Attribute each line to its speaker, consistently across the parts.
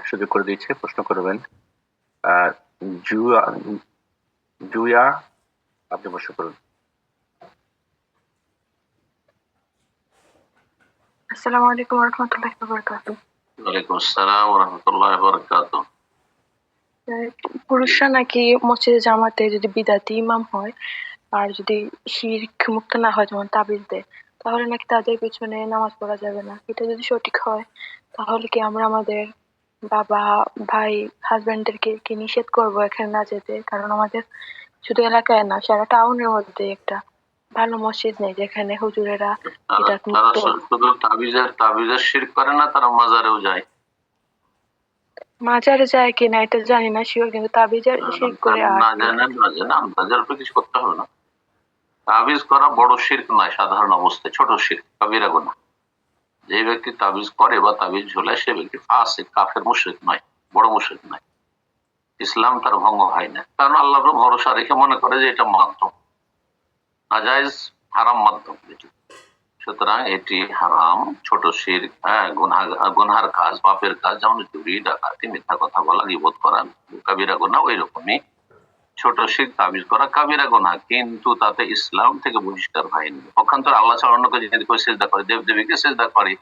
Speaker 1: সুযোগ করে দিয়েছে, প্রশ্ন করবেন। জুয়া জুয়া আপনি প্রশ্ন করুন।
Speaker 2: আসসালামু আলাইকুম ওয়া রাহমাতুল্লাহি ওয়া বারাকাতুহু।
Speaker 3: ওয়ালাইকুম আসসালাম ওয়া রাহমাতুল্লাহি ওয়া বারাকাতুহু।
Speaker 2: পুরুষরা নাকি মসজিদে জামাতে যদি বিদাতি ইমাম হয় আর যদি শিরক মুক্ত না হয়, যেমন তাবিজ দেয়, তাহলে নাকি তাদের পেছনে নামাজ পড়া যাবে না। এটা যদি সঠিক হয় তাহলে কি আমরা আমাদের বাবা, ভাই, হাজবেন্ডদেরকে কি নিষেধ করবো এখানে না যেতে? কারণ আমাদের শুধু এলাকায় না, সারা টাউনের মধ্যে একটা ভালো মসজিদ নেই যেখানে হুজুরেরা বিদআত
Speaker 3: তারা
Speaker 2: মুক্ত।
Speaker 3: শুধু তাবিজের শিরক করে না, তারা মাজারেও যায়।
Speaker 2: মাজারে যায় কিনা এটা জানি না শিওর, কিন্তু তাবিজের শিরক করে। আর
Speaker 3: না জানেন আন্দাজের উপর কিছু করতে হবে না। তাবিজ করা বড় শিরক নয়, সাধারণ অবস্থায় ছোট শিরক, কবিরা গুনাহ। যে ব্যক্তি তাবিজ করে বা তাবিজ ঝোলায় সে ব্যক্তি ফাসিক, কাফের, মুশরিক নয়, বড় মুশরিক নয়। ইসলাম তার ভঙ্গ হয় না, কারণ আল্লাহর ভরসা রেখে মনে করে যে এটা মাধ্যম, নাজায়েজ হারাম মাধ্যম এটি। সুতরাং এটি হারাম, ছোট শিরক, গুনহার কাজ, পাপের কাজ, যেমন চুরি, ডাকাতি, মিথ্যা কথা বলা, গীবত করা, কাবিরা গুনাহ। ওই রকমই ছোট শিরক তাবিজ করা কাবিরা গুনাহ, কিন্তু তাতে ইসলাম থেকে বহিষ্কার হয়নি। পক্ষান্তরে আল্লাহ ছাড়া অন্য কেউ যদি কেউ সেজদা করে, দেবদেবীকে সেজদা করে,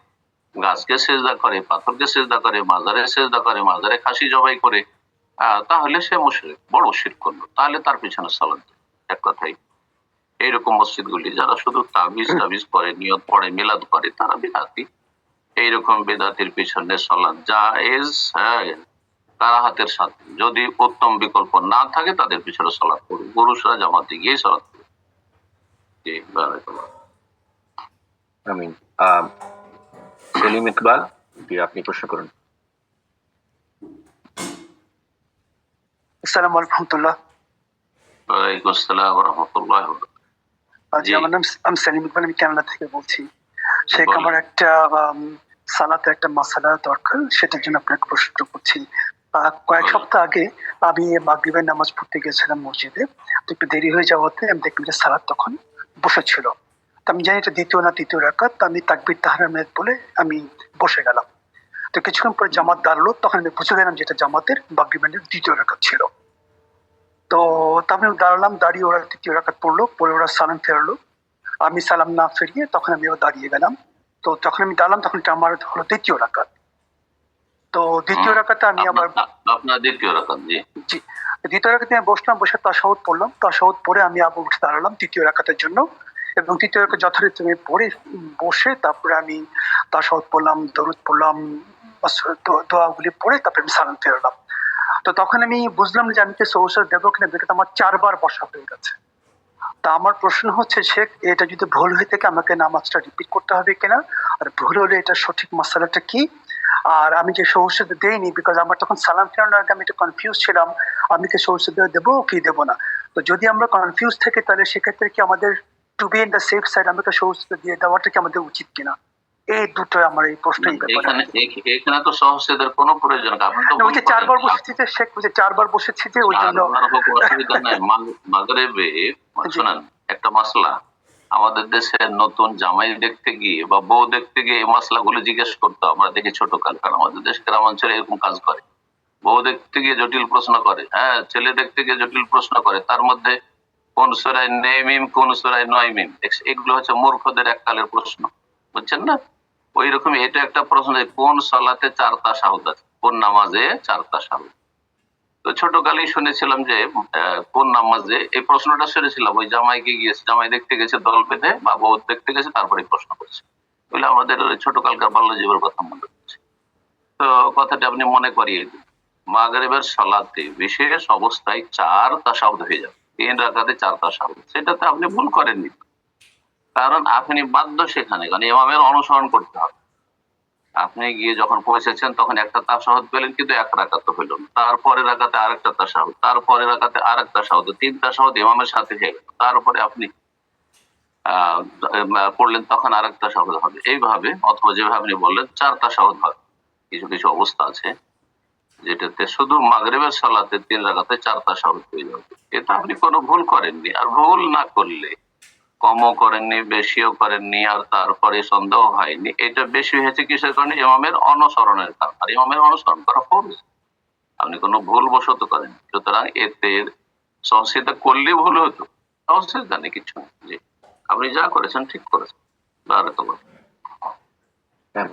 Speaker 3: গাছকে সেজদা করে, পাথরকে সেজদা করে, মাজারে সেজদা করে, মাজারে খাসি জবাই করে, তাহলে সে মুশরিক, বড় শিরক করলো, তাহলে তার পিছনে সালাত দেয়। এক কথাই এইরকম মসজিদ গুলি যারা শুধু তাবিজ করে, নিয়ত পড়ে, মিলাদ করে, তারা বিদাতি। এইরকম বেদাতির পিছনে সালাত জায়েজ, কারাহাতের সাথে। যদি উত্তম বিকল্প না থাকে তাদের পিছনে সালাত করুন, পুরুষরা জামাতে গিয়ে সালাত করুন।
Speaker 1: আমিন। সেলিম ইকবাল, আপনি প্রশ্ন করুন।
Speaker 4: আসসালামু আলাইকুম রাহমাতুল্লাহ।
Speaker 3: ওয়ালাইকুম আসসালাম ওয়া রাহমাতুল্লাহি ওয়া বারাকাতুহু।
Speaker 4: আমার নাম সেলিম ইকবাল, আমি কানাডা থেকে বলছি। শেখ, আমার একটা সালাতে একটা মাসালা দরকার, সেটার জন্য আপনাকে প্রশ্ন করছি। কয়েক সপ্তাহ আগে আমি মাগরিবের নামাজ পড়তে গেছিলাম মসজিদে, তো একটু দেরি হয়ে যাওয়াতে আমি দেখলাম যে সালাত তখন বসেছিল। তো আমি জানি এটা দ্বিতীয় না তৃতীয় রাকাত, আমি তাকবীর তাহরিমাত বলে আমি বসে গেলাম। তো কিছুক্ষণ পরে জামাত দাঁড়ালো, তখন আমি বুঝে গেলাম যে এটা জামাতের মাগরিবের দ্বিতীয় রাকাত ছিল। তো তারপরে দাঁড়ালাম, দাঁড়িয়ে ওরা তৃতীয় রাকাত পড়লো, পরে ওরা সালাম ফেরালো, আমি সালাম না ফিরিয়ে তখন আমি দাঁড়িয়ে গেলাম। তো যখন আমি দাঁড়ালাম তখন এটা আমার হলো দ্বিতীয় রাকাত। তো দ্বিতীয় রাকাতে আমি আবার
Speaker 3: আপনার দ্বিতীয় রাকাত, জি
Speaker 4: জি, দ্বিতীয় রাকাতে আমি বসলাম, বসে তাশাহুদ পড়লাম, তাশাহুদ পরে আমি আবার উঠে দাঁড়ালাম তৃতীয় রাকাতের জন্য, এবং তৃতীয় রাকাত যথারীতি আমি পড়ে বসে তারপরে আমি তাশাহুদ পড়লাম, দরুদ পড়লাম, দোয়াগুলি পড়ে তারপরে আমি সালাম ফেরালাম। তো তখন আমি বুঝলাম যে আমি কি সহসা দেবো কিনা, দেখে আমার 4 বার বসা হয়ে গেছে। তা আমার প্রশ্ন হচ্ছে, শেখ, এটা যদি ভুল হয়ে থাকে আমাকে নামাজটা রিপিট করতে হবে কিনা, আর ভুল হলে এটা সঠিক মাসালাটা কি? আর আমি যে সহসা দেইনি, বিকজ আমার তখন সালাম ফেরানোর আগে আমি একটু কনফিউজ ছিলাম, আমি কি সহসা দেবো কি দেবো না। তো যদি আমরা কনফিউজ থাকি তাহলে সেক্ষেত্রে কি আমাদের to be in the safe side আমাকে সহসা দিয়ে দেওয়াটা কি আমাদের উচিত কিনা? এই দুটো আমার এই প্রশ্নই ব্যাপারে।
Speaker 3: এখানে তো সহসেদের কোনো প্রয়োজন নেই, আপনি তো
Speaker 4: ওই যে 4 বার বসেছি যে শেখ, ওই যে 4 বার বসেছি যে ওই জন্য
Speaker 3: অসুবিধা নাই। মাগরিবে শুনেন একটা মাসলা, আমাদের দেশে নতুন জামাই দেখতে গিয়ে বা বউ দেখতে গিয়ে এই মাসলাগুলো জিজ্ঞেস করতো, আমরা দেখি ছোট কাল, কারণ আমাদের দেশ গ্রামাঞ্চলে এরকম কাজ করে। বউ দেখতে গিয়ে জটিল প্রশ্ন করে, ছেলে দেখতে গিয়ে জটিল প্রশ্ন করে, তার মধ্যে কোন সূরায় নেমিম, কোন সূরায় নয়মিম, এগুলো হচ্ছে মূর্খদের এককালের প্রশ্ন, বুঝছেন না? ওই রকম এটা একটা প্রশ্ন, কোন সালাতে 4 তাশাহুদ আছে, কোন নামাজে 4 তাশাহুদ। তো ছোটকালেই শুনেছিলাম যে কোন নামাজে, এই প্রশ্নটা শুনেছিলাম ওই জামাইকে গিয়েছে, জামাই দেখতে গেছে দল বেঁধে, বা বউ দেখতে গেছে, তারপরে প্রশ্ন করছে। বলে আমাদের ছোটকালকার বাল্যজীবনের কথা মনে করছে। তো কথাটা আপনি মনে করিয়ে দিন, মাগরিবের সালাতে বিশেষ অবস্থায় 4 তাশাহুদ হয়ে যাবে, 3 রাকাতে 4 তাশাহুদ, সেটাতে আপনি ভুল করেননি, কারণ আপনি বাধ্য সেখানে, কারণ ইমামের অনুসরণ করতে হবে। আপনি গিয়ে যখন পৌঁছেছেন তখন একটা তাশাহুদ পেলেন, কিন্তু 1 রাকাত হইল না, তারপরে রাকাতে আরেকটা তাশাহুদ, তারপরে রাকাতে আরেকটা তাশাহুদ, 3 তাশাহুদ ইমামের সাথে হয়ে গেল, তারপরে আপনি পড়লেন, তখন আরেকটা তাশাহুদ হবে, এইভাবে। অথবা যেভাবে আপনি বললেন 4 তাশাহুদ হবে। কিছু কিছু অবস্থা আছে যেটাতে শুধু মাগরিবের সালাতে 3 রাকাতে 4 তাশাহুদ হয়ে যাবে, এটা আপনি কোনো ভুল করেননি। আর ভুল না করলে কমও করেননি, বেশিও করেননি, আর তারপরে সন্দেহ হয়নি। এটা বেশি হয়েছে কিসের কারণে? ইমামের অনুসরণের কারণে। আর ইমামের অনুসরণ করা ফরজ, আপনি কোনো ভুল বশত করেন, সুতরাং এতে সংশোধন করলে ভুল হতো, সংশোধন নেই, কিছু নেই। জি, আপনি যা করেছেন ঠিক করেছেন। বারাকাল্লাহ।
Speaker 1: হ্যাঁ,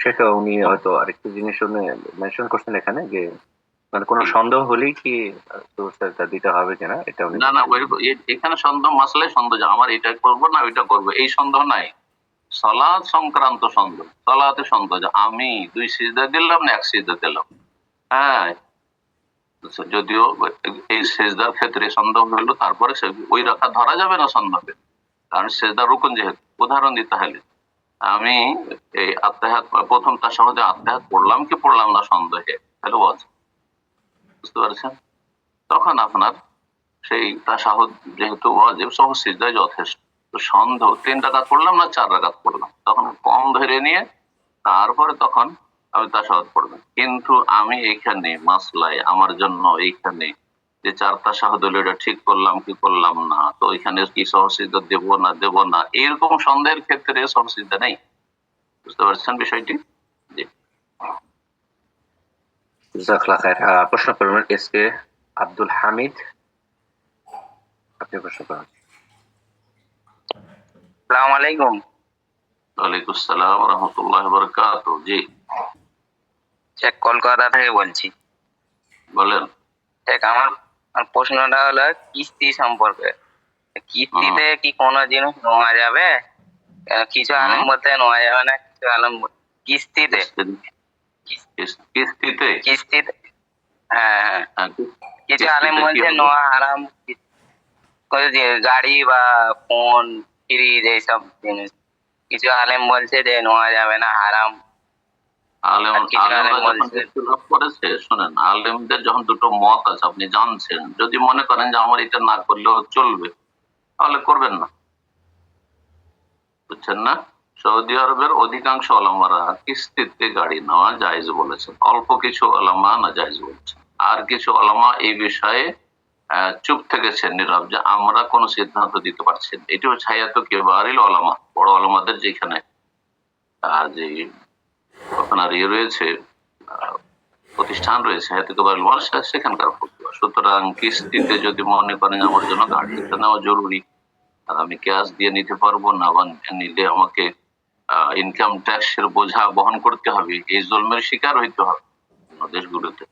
Speaker 1: সেটা উনি হয়তো আরেকটা জিনিস উনি মেনশন করছেন এখানে, যে মানে কোনো সন্দেহ হলেই কি সুরসাজদা দিতে হবে কিনা, এটা উনি
Speaker 3: না না, এখানে সন্দেহ, মাসলাই সন্দেহ যে আমার এটা করবো না ওইটা করবো, এই সন্দেহ নাই। সালাত সংক্রান্ত সন্দেহ, সালাতে সন্দেহ যে আমি 2 সিজদা দিলাম না 1 সিজদা দিলাম। হ্যাঁ, যদিও এই সেজদার ক্ষেত্রে সন্দেহ হইলো, তারপরে ওই রাখা ধরা যাবে না সন্দেহে, কারণ সেজদা রুকুন যেহেতু। উদাহরণ দিতে হলে আমি এই আত্মাহাত প্রথম তাশাহুদে আত্মাহাত পড়লাম কি পড়লাম না সন্দেহে, তাহলে বুঝতে পারছেন, তখন আপনার সেই তাশাহুদ যেহেতু ওয়াজিব, সহ সিজদায় যথেষ্ট। তো সন্দেহ 3 রাকাত পড়লাম না 4 রাকাত পড়লাম, তখন কম ধরে নিয়ে তারপরে তখন আমি তাশাহুদ পড়বেন। কিন্তু আমি এইখানে মাসলায় আমার জন্য এইখানে যে 4 তাশাহুদ হলো, এটা ঠিক করলাম কি করলাম না, তো ওইখানে কি সহসিদ্ধা দেব না, এরকম সন্দেহের ক্ষেত্রে সহসিদ্ধা নেই। বুঝতে পারছেন বিষয়টি? জি।
Speaker 1: জাযাকাল্লাহ খায়ের। প্রশ্ন করবেন এস কে আব্দুল হামিদ, আপনি প্রশ্ন করুন।
Speaker 5: আসসালামু আলাইকুম।
Speaker 3: ওয়ালাইকুম আসসালাম ওয়া রাহমাতুল্লাহি ওয়া বারাকাতুহু। জি,
Speaker 5: শেখ কলকাতা থেকে বলছি।
Speaker 3: বলেন।
Speaker 5: শেখ, আমার আমার প্রশ্নটা হলো কিস্তি সম্পর্কে। কিস্তিতে কি কোনো জিনিস নেওয়া যাবে? কিছু আলেম বলতে নেওয়া যাবে না, কিছু আলেম কিস্তিতে
Speaker 3: কিস্তিতে
Speaker 5: কিস্তিতে হ্যাঁ হ্যাঁ,
Speaker 3: হ্যাঁ,
Speaker 5: কিছু
Speaker 3: কিস্তিতে
Speaker 5: আলেম
Speaker 3: কি
Speaker 5: বলছে
Speaker 3: হবে?
Speaker 5: নেওয়া হারাম। গাড়ি বা ফোন, ফ্রিজ, এইসব জিনিস কিছু আলেম বলছে যে নেওয়া যাবে না, হারাম। আর কিছু আলেম
Speaker 3: আলেমরা যখন
Speaker 5: বলছে
Speaker 3: ইখতিলাফ করেছে, শুনেন, আলেমদের যখন দুটো মত আছে আপনি জানছেন, যদি মনে করেন যে আমার এটা না করলেও চলবে, তাহলে করবেন না, বুঝছেন না? সৌদি আরবের অধিকাংশ ওলামারা কিস্তিতে গাড়ি নেওয়া জায়েজ বলেছেন, অল্প কিছু ওলামা না জায়েজ বলেছেন, আর কিছু ওলামা এই বিষয়ে চুপ থেকেছেন, নীরব, যে আমরা কোন সিদ্ধান্ত দিতে পারছি না। এটি হচ্ছে হায়াতুল কিবারিল ওলামা, বড় ওলামাদের যেখানে যে আপনার রয়েছে, প্রতিষ্ঠান রয়েছে হায়াতুল কিবারিল ওলামা, সেখানকার ফতোয়া। সুতরাং কিস্তিতে যদি মনে করেন আমার জন্য গাড়িটা নেওয়া জরুরি, আর আমি ক্যাশ দিয়ে নিতে পারবো না, বা নিলে আমাকে ইনকাম ট্যাক্সের বোঝা বহন করতে হবে, এই জুলমের শিকার হইতে হবে অন্য দেশগুলোতে,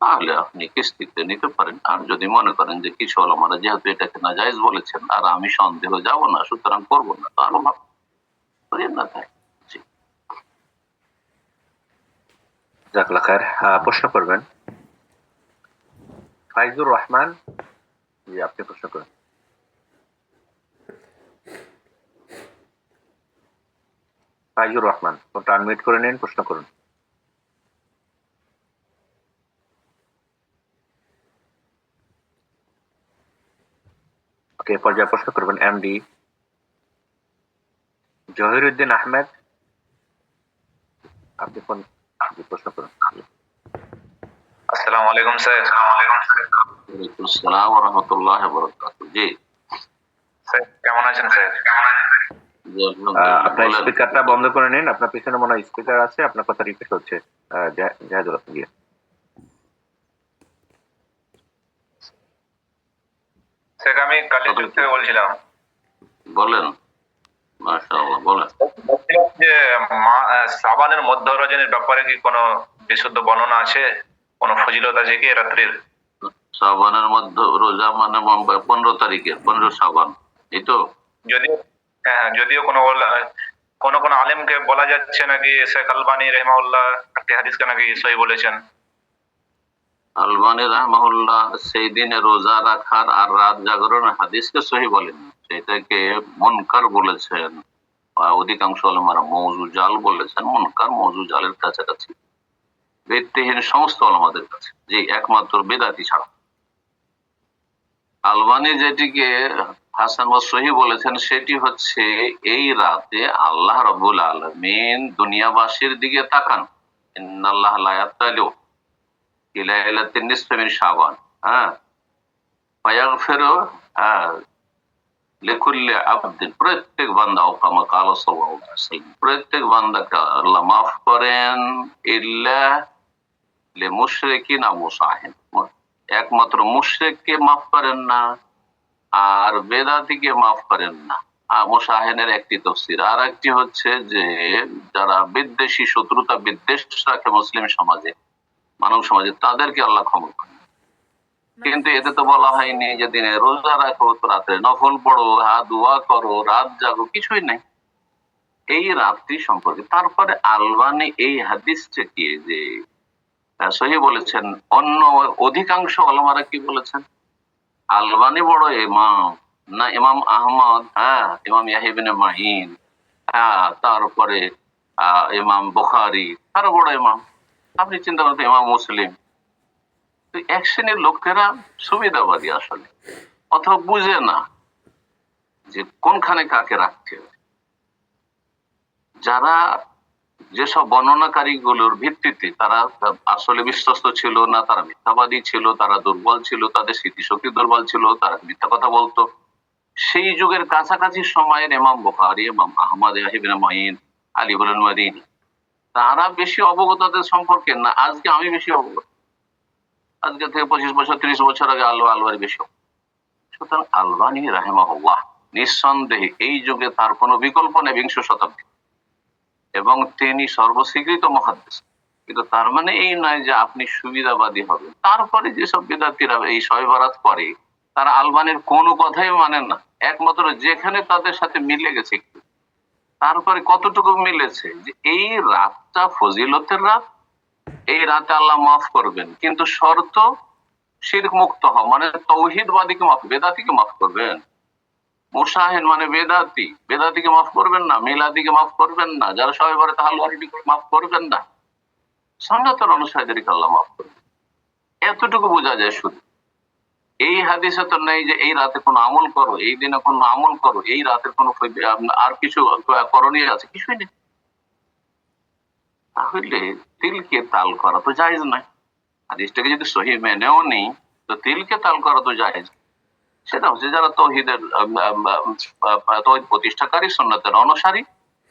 Speaker 3: তাহলে আপনি কিস্তিতে নিতে পারেন। আর যদি মনে করেন যে কিছু ওলামারা যেহেতু এটাকে নাজায়েজ বলেছেন আর আমি সন্দেহ যাব না, সুতরাং করবো না, তাহলে ভাব করেন না, তাই। জি।
Speaker 1: জাযাকাল্লাহ খায়ের। প্রশ্ন করবেন ফাইজুর রহমান, জি আপনি প্রশ্ন করুন। ফাইজুর রহমান, ফোনটা আনমিউট করে নিন, প্রশ্ন করুন। ওকে, পর্যায়ে প্রশ্ন করবেন এমডি জহিরুদ্দিন আহমেদ, আপনি প্রশ্ন করুন।
Speaker 6: আসসালামু আলাইকুম স্যার।
Speaker 3: ওয়ালাইকুম আসসালাম ওয়া রাহমাতুল্লাহি ওয়া বারাকাতুহু। জি,
Speaker 6: স্যার কেমন আছেন স্যার?
Speaker 3: জি, আলহামদুলিল্লাহ।
Speaker 1: আপনার
Speaker 3: বলেন।
Speaker 1: স্পিকারটা বন্ধ করে নিন, আপনার পিছনে মনে হয় স্পিকার আছে, আপনার কথা রিপিট হচ্ছে। জাহেদুল হাসান, গিয়ে
Speaker 6: স্যার আমি কালীচক থেকে বলছিলাম।
Speaker 3: বলেন। মাশাআল্লাহ, বলেন।
Speaker 6: বলছিলাম যে শ্রাবণের মধ্য রজনীর ব্যাপারে কি কোনো বিশুদ্ধ বর্ণনা আছে, কোনো ফজিলত আছে কি রাত্রির?
Speaker 3: শ্রাবণের মধ্যে রোজা মানে 15 তারিখে, 15 শ্রাবণ, এই তো?
Speaker 6: যদিও যদিও কোনো কোনো আলেমকে বলা যাচ্ছে নাকি শেখ আলবানী রহমাউল্লাহ একটি হাদিসকে নাকি সহি বলেছেন।
Speaker 3: আলবানী রাহমাহুল্লাহ সেই দিনে রোজা রাখার আর রাত জাগরণের হাদিসকে সহি বলেন, সেটাকে মুনকার বলেছেন। অধিকাংশ ওলামারা মওজু জাল বলেছেন। মুনকার মওজু জালের কাছাকাছি, ভিত্তিহীন সমস্ত ওলামাদের কাছে, যে একমাত্র বেদাতি ছাড়া। আলবানী যেটিকে হাসান ওয়া সহি বলেছেন, সেটি হচ্ছে এই রাতে আল্লাহ রাব্বুল আলামিন দুনিয়াবাসীর দিকে তাকান, ইন্নাল্লাহা লা ইয়াত্তালিউ ইলা লাইলাতিন নিসফি মিন শাবান, হ্যাঁ, ফায়াগফিরু লিকুল্লি আবদিন, প্রত্যেক বান্দা, ওকামা কাল সাল্লাল্লাহু আলাইহি ওয়াসাল্লাম, প্রত্যেক বান্দাকে আল্লাহ মাফ করেন, ইল্লা লিমুশরিকিন আও মুসাহিন, একমাত্র মুশরিককে মাফ করেন না আর বেদাতিকে মাফ করেন না। মুসাহিনের একটি তাফসীর। আর একটি হচ্ছে যে যারা বিদ্বেষী, শত্রুতা, বিদ্বেষ রাখে মুসলিম সমাজে, মানব সমাজে, তাদেরকে আল্লাহ ক্ষমা করেন। কিন্তু এতে তো বলা হয়নি যে দিনে রোজা রাখো, রাতে নফল পড়ো, দোয়া করো, রাত জাগো, কিছুই নেই এই রাত্রি সম্পর্কে। তারপরে আলবানি এই হাদিসটাকে যে সহি বলেছেন, অন্য অধিকাংশ ওলামারা কি বলেছেন? আলবানি বড় ইমাম না ইমাম আহমদ, হ্যাঁ, ইমাম ইয়াহইয়া ইবনে মাঈন, হ্যাঁ, তারপরে ইমাম বুখারী, আরো বড় ইমাম। আপনি চিন্তা করতে ইমাম মুসলিম। এক শ্রেণীর লোকেরা সুবিধাবাদী আসলে, অথবা বুঝে না যে কোনখানে কাকে রাখতে হবে। যারা যেসব বর্ণনাকারী গুলোর ভিত্তিতে তারা আসলে বিশ্বস্ত ছিল না, তারা মিথ্যাবাদী ছিল, তারা দুর্বল ছিল, তাদের স্মৃতিশক্তি দুর্বল ছিল, তারা মিথ্যা কথা বলতো, সেই যুগের কাছাকাছি সময়ের ইমাম বুখারী, ইমাম আহমদ, ইয়াহইয়া ইবনে মাঈন, আলী ইবনে মাদিনী, তারা বেশি অবগত তাদের সম্পর্কে না। আজকে আমি বেশি অবগত, আজকে থেকে 25 বছর 30 বছর আগে আলবানি বেশি। সুতরাং আলবানি রাহিমাহুল্লাহ নিঃসন্দেহে এই যুগে তার কোনো বিকল্প নেই, বিংশ শতাব্দী, এবং তিনি সর্বস্বীকৃত মুহাদ্দিস। কিন্তু তার মানে এই নয় যে আপনি সুবিধাবাদী হবেন। তারপরে যেসব বিদ্যার্থীরা এই শবে বরাত করে, তারা আলবানির কোনো কথাই মানেন না, একমাত্র যেখানে তাদের সাথে মিলে গেছে একটু। তারপরে কতটুকু মিলেছে যে এই রাতটা ফজিলতের রাত, এই রাতে আল্লাহ মাফ করবেন, কিন্তু শর্ত শিরক মুক্ত হওয়া, মানে তৌহিদবাদীকে মাফ, বেদাতিকে মাফ করবেন। মুসাহিন মানে বেদাতি, বেদাতিকে মাফ করবেন না, মিলাদিকে মাফ করবেন না, যারা শবে বরাতে হালুয়ারি মাফ করবেন না, সুন্নাতের অনুসারীদেরকে আল্লাহ মাফ করবেন। এতটুকু বোঝা যায় শুধু। এই হাদিসে তো নেই যে এই রাতে কোনো আমল করো, এই দিনে কোনো আমল করো, এই রাতের কোনো আর কিছু করণীয় আছে, কিছুই নেই। তাহলে তিলকে তাল করা তো জায়েজ নয়। হাদিসটাকে যদি সহি মেনেও নেই, তো তিলকে তাল করা তো জায়েজ। সেটা হচ্ছে যারা তৌহিদের তৌহিদ প্রতিষ্ঠাকারী, সুন্নাতের অনুসারী,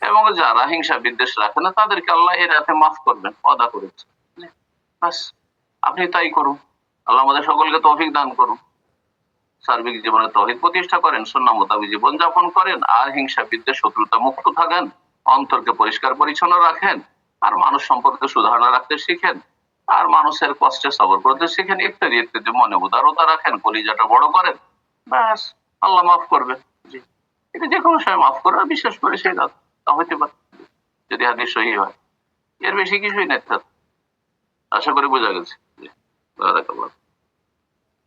Speaker 3: এবং যারা হিংসা বিদ্বেষ রাখে না, তাদেরকে আল্লাহ এই রাতে মাফ করবেন, ওয়াদা করেছে। বাস, আপনি তাই করুন। আল্লাহ আমাদের সকলকে তৌফিক দান করুন, সার্বিক জীবনে তৌহিদ প্রতিষ্ঠা করেন, সুন্নাহ মোতাবেক জীবন যাপন করেন, আর হিংসা বিদ্বেষ শত্রুতা মুক্ত থাকেন, অন্তরকে পরিষ্কার পরিচ্ছন্ন রাখেন, আর মানুষ সম্পর্কে সুধারণা রাখতে শিখেন, আর মানুষের কষ্টে সবর করতে শিখেন, ইত্যাদি ইত্যাদি। মনে উদারতা রাখেন, কলিজাটা বড় করেন, ব্যাস, আল্লাহ মাফ করবেন। জি, এটা যে কোনো সময় মাফ করবে, বিশেষ করে সেই রাত তা হইতে পারে, যদি হাদিস সহি হয়। এর বেশি কিছুই নেই। আশা করি বোঝা গেছে। জি, বারাকাল্লাহ।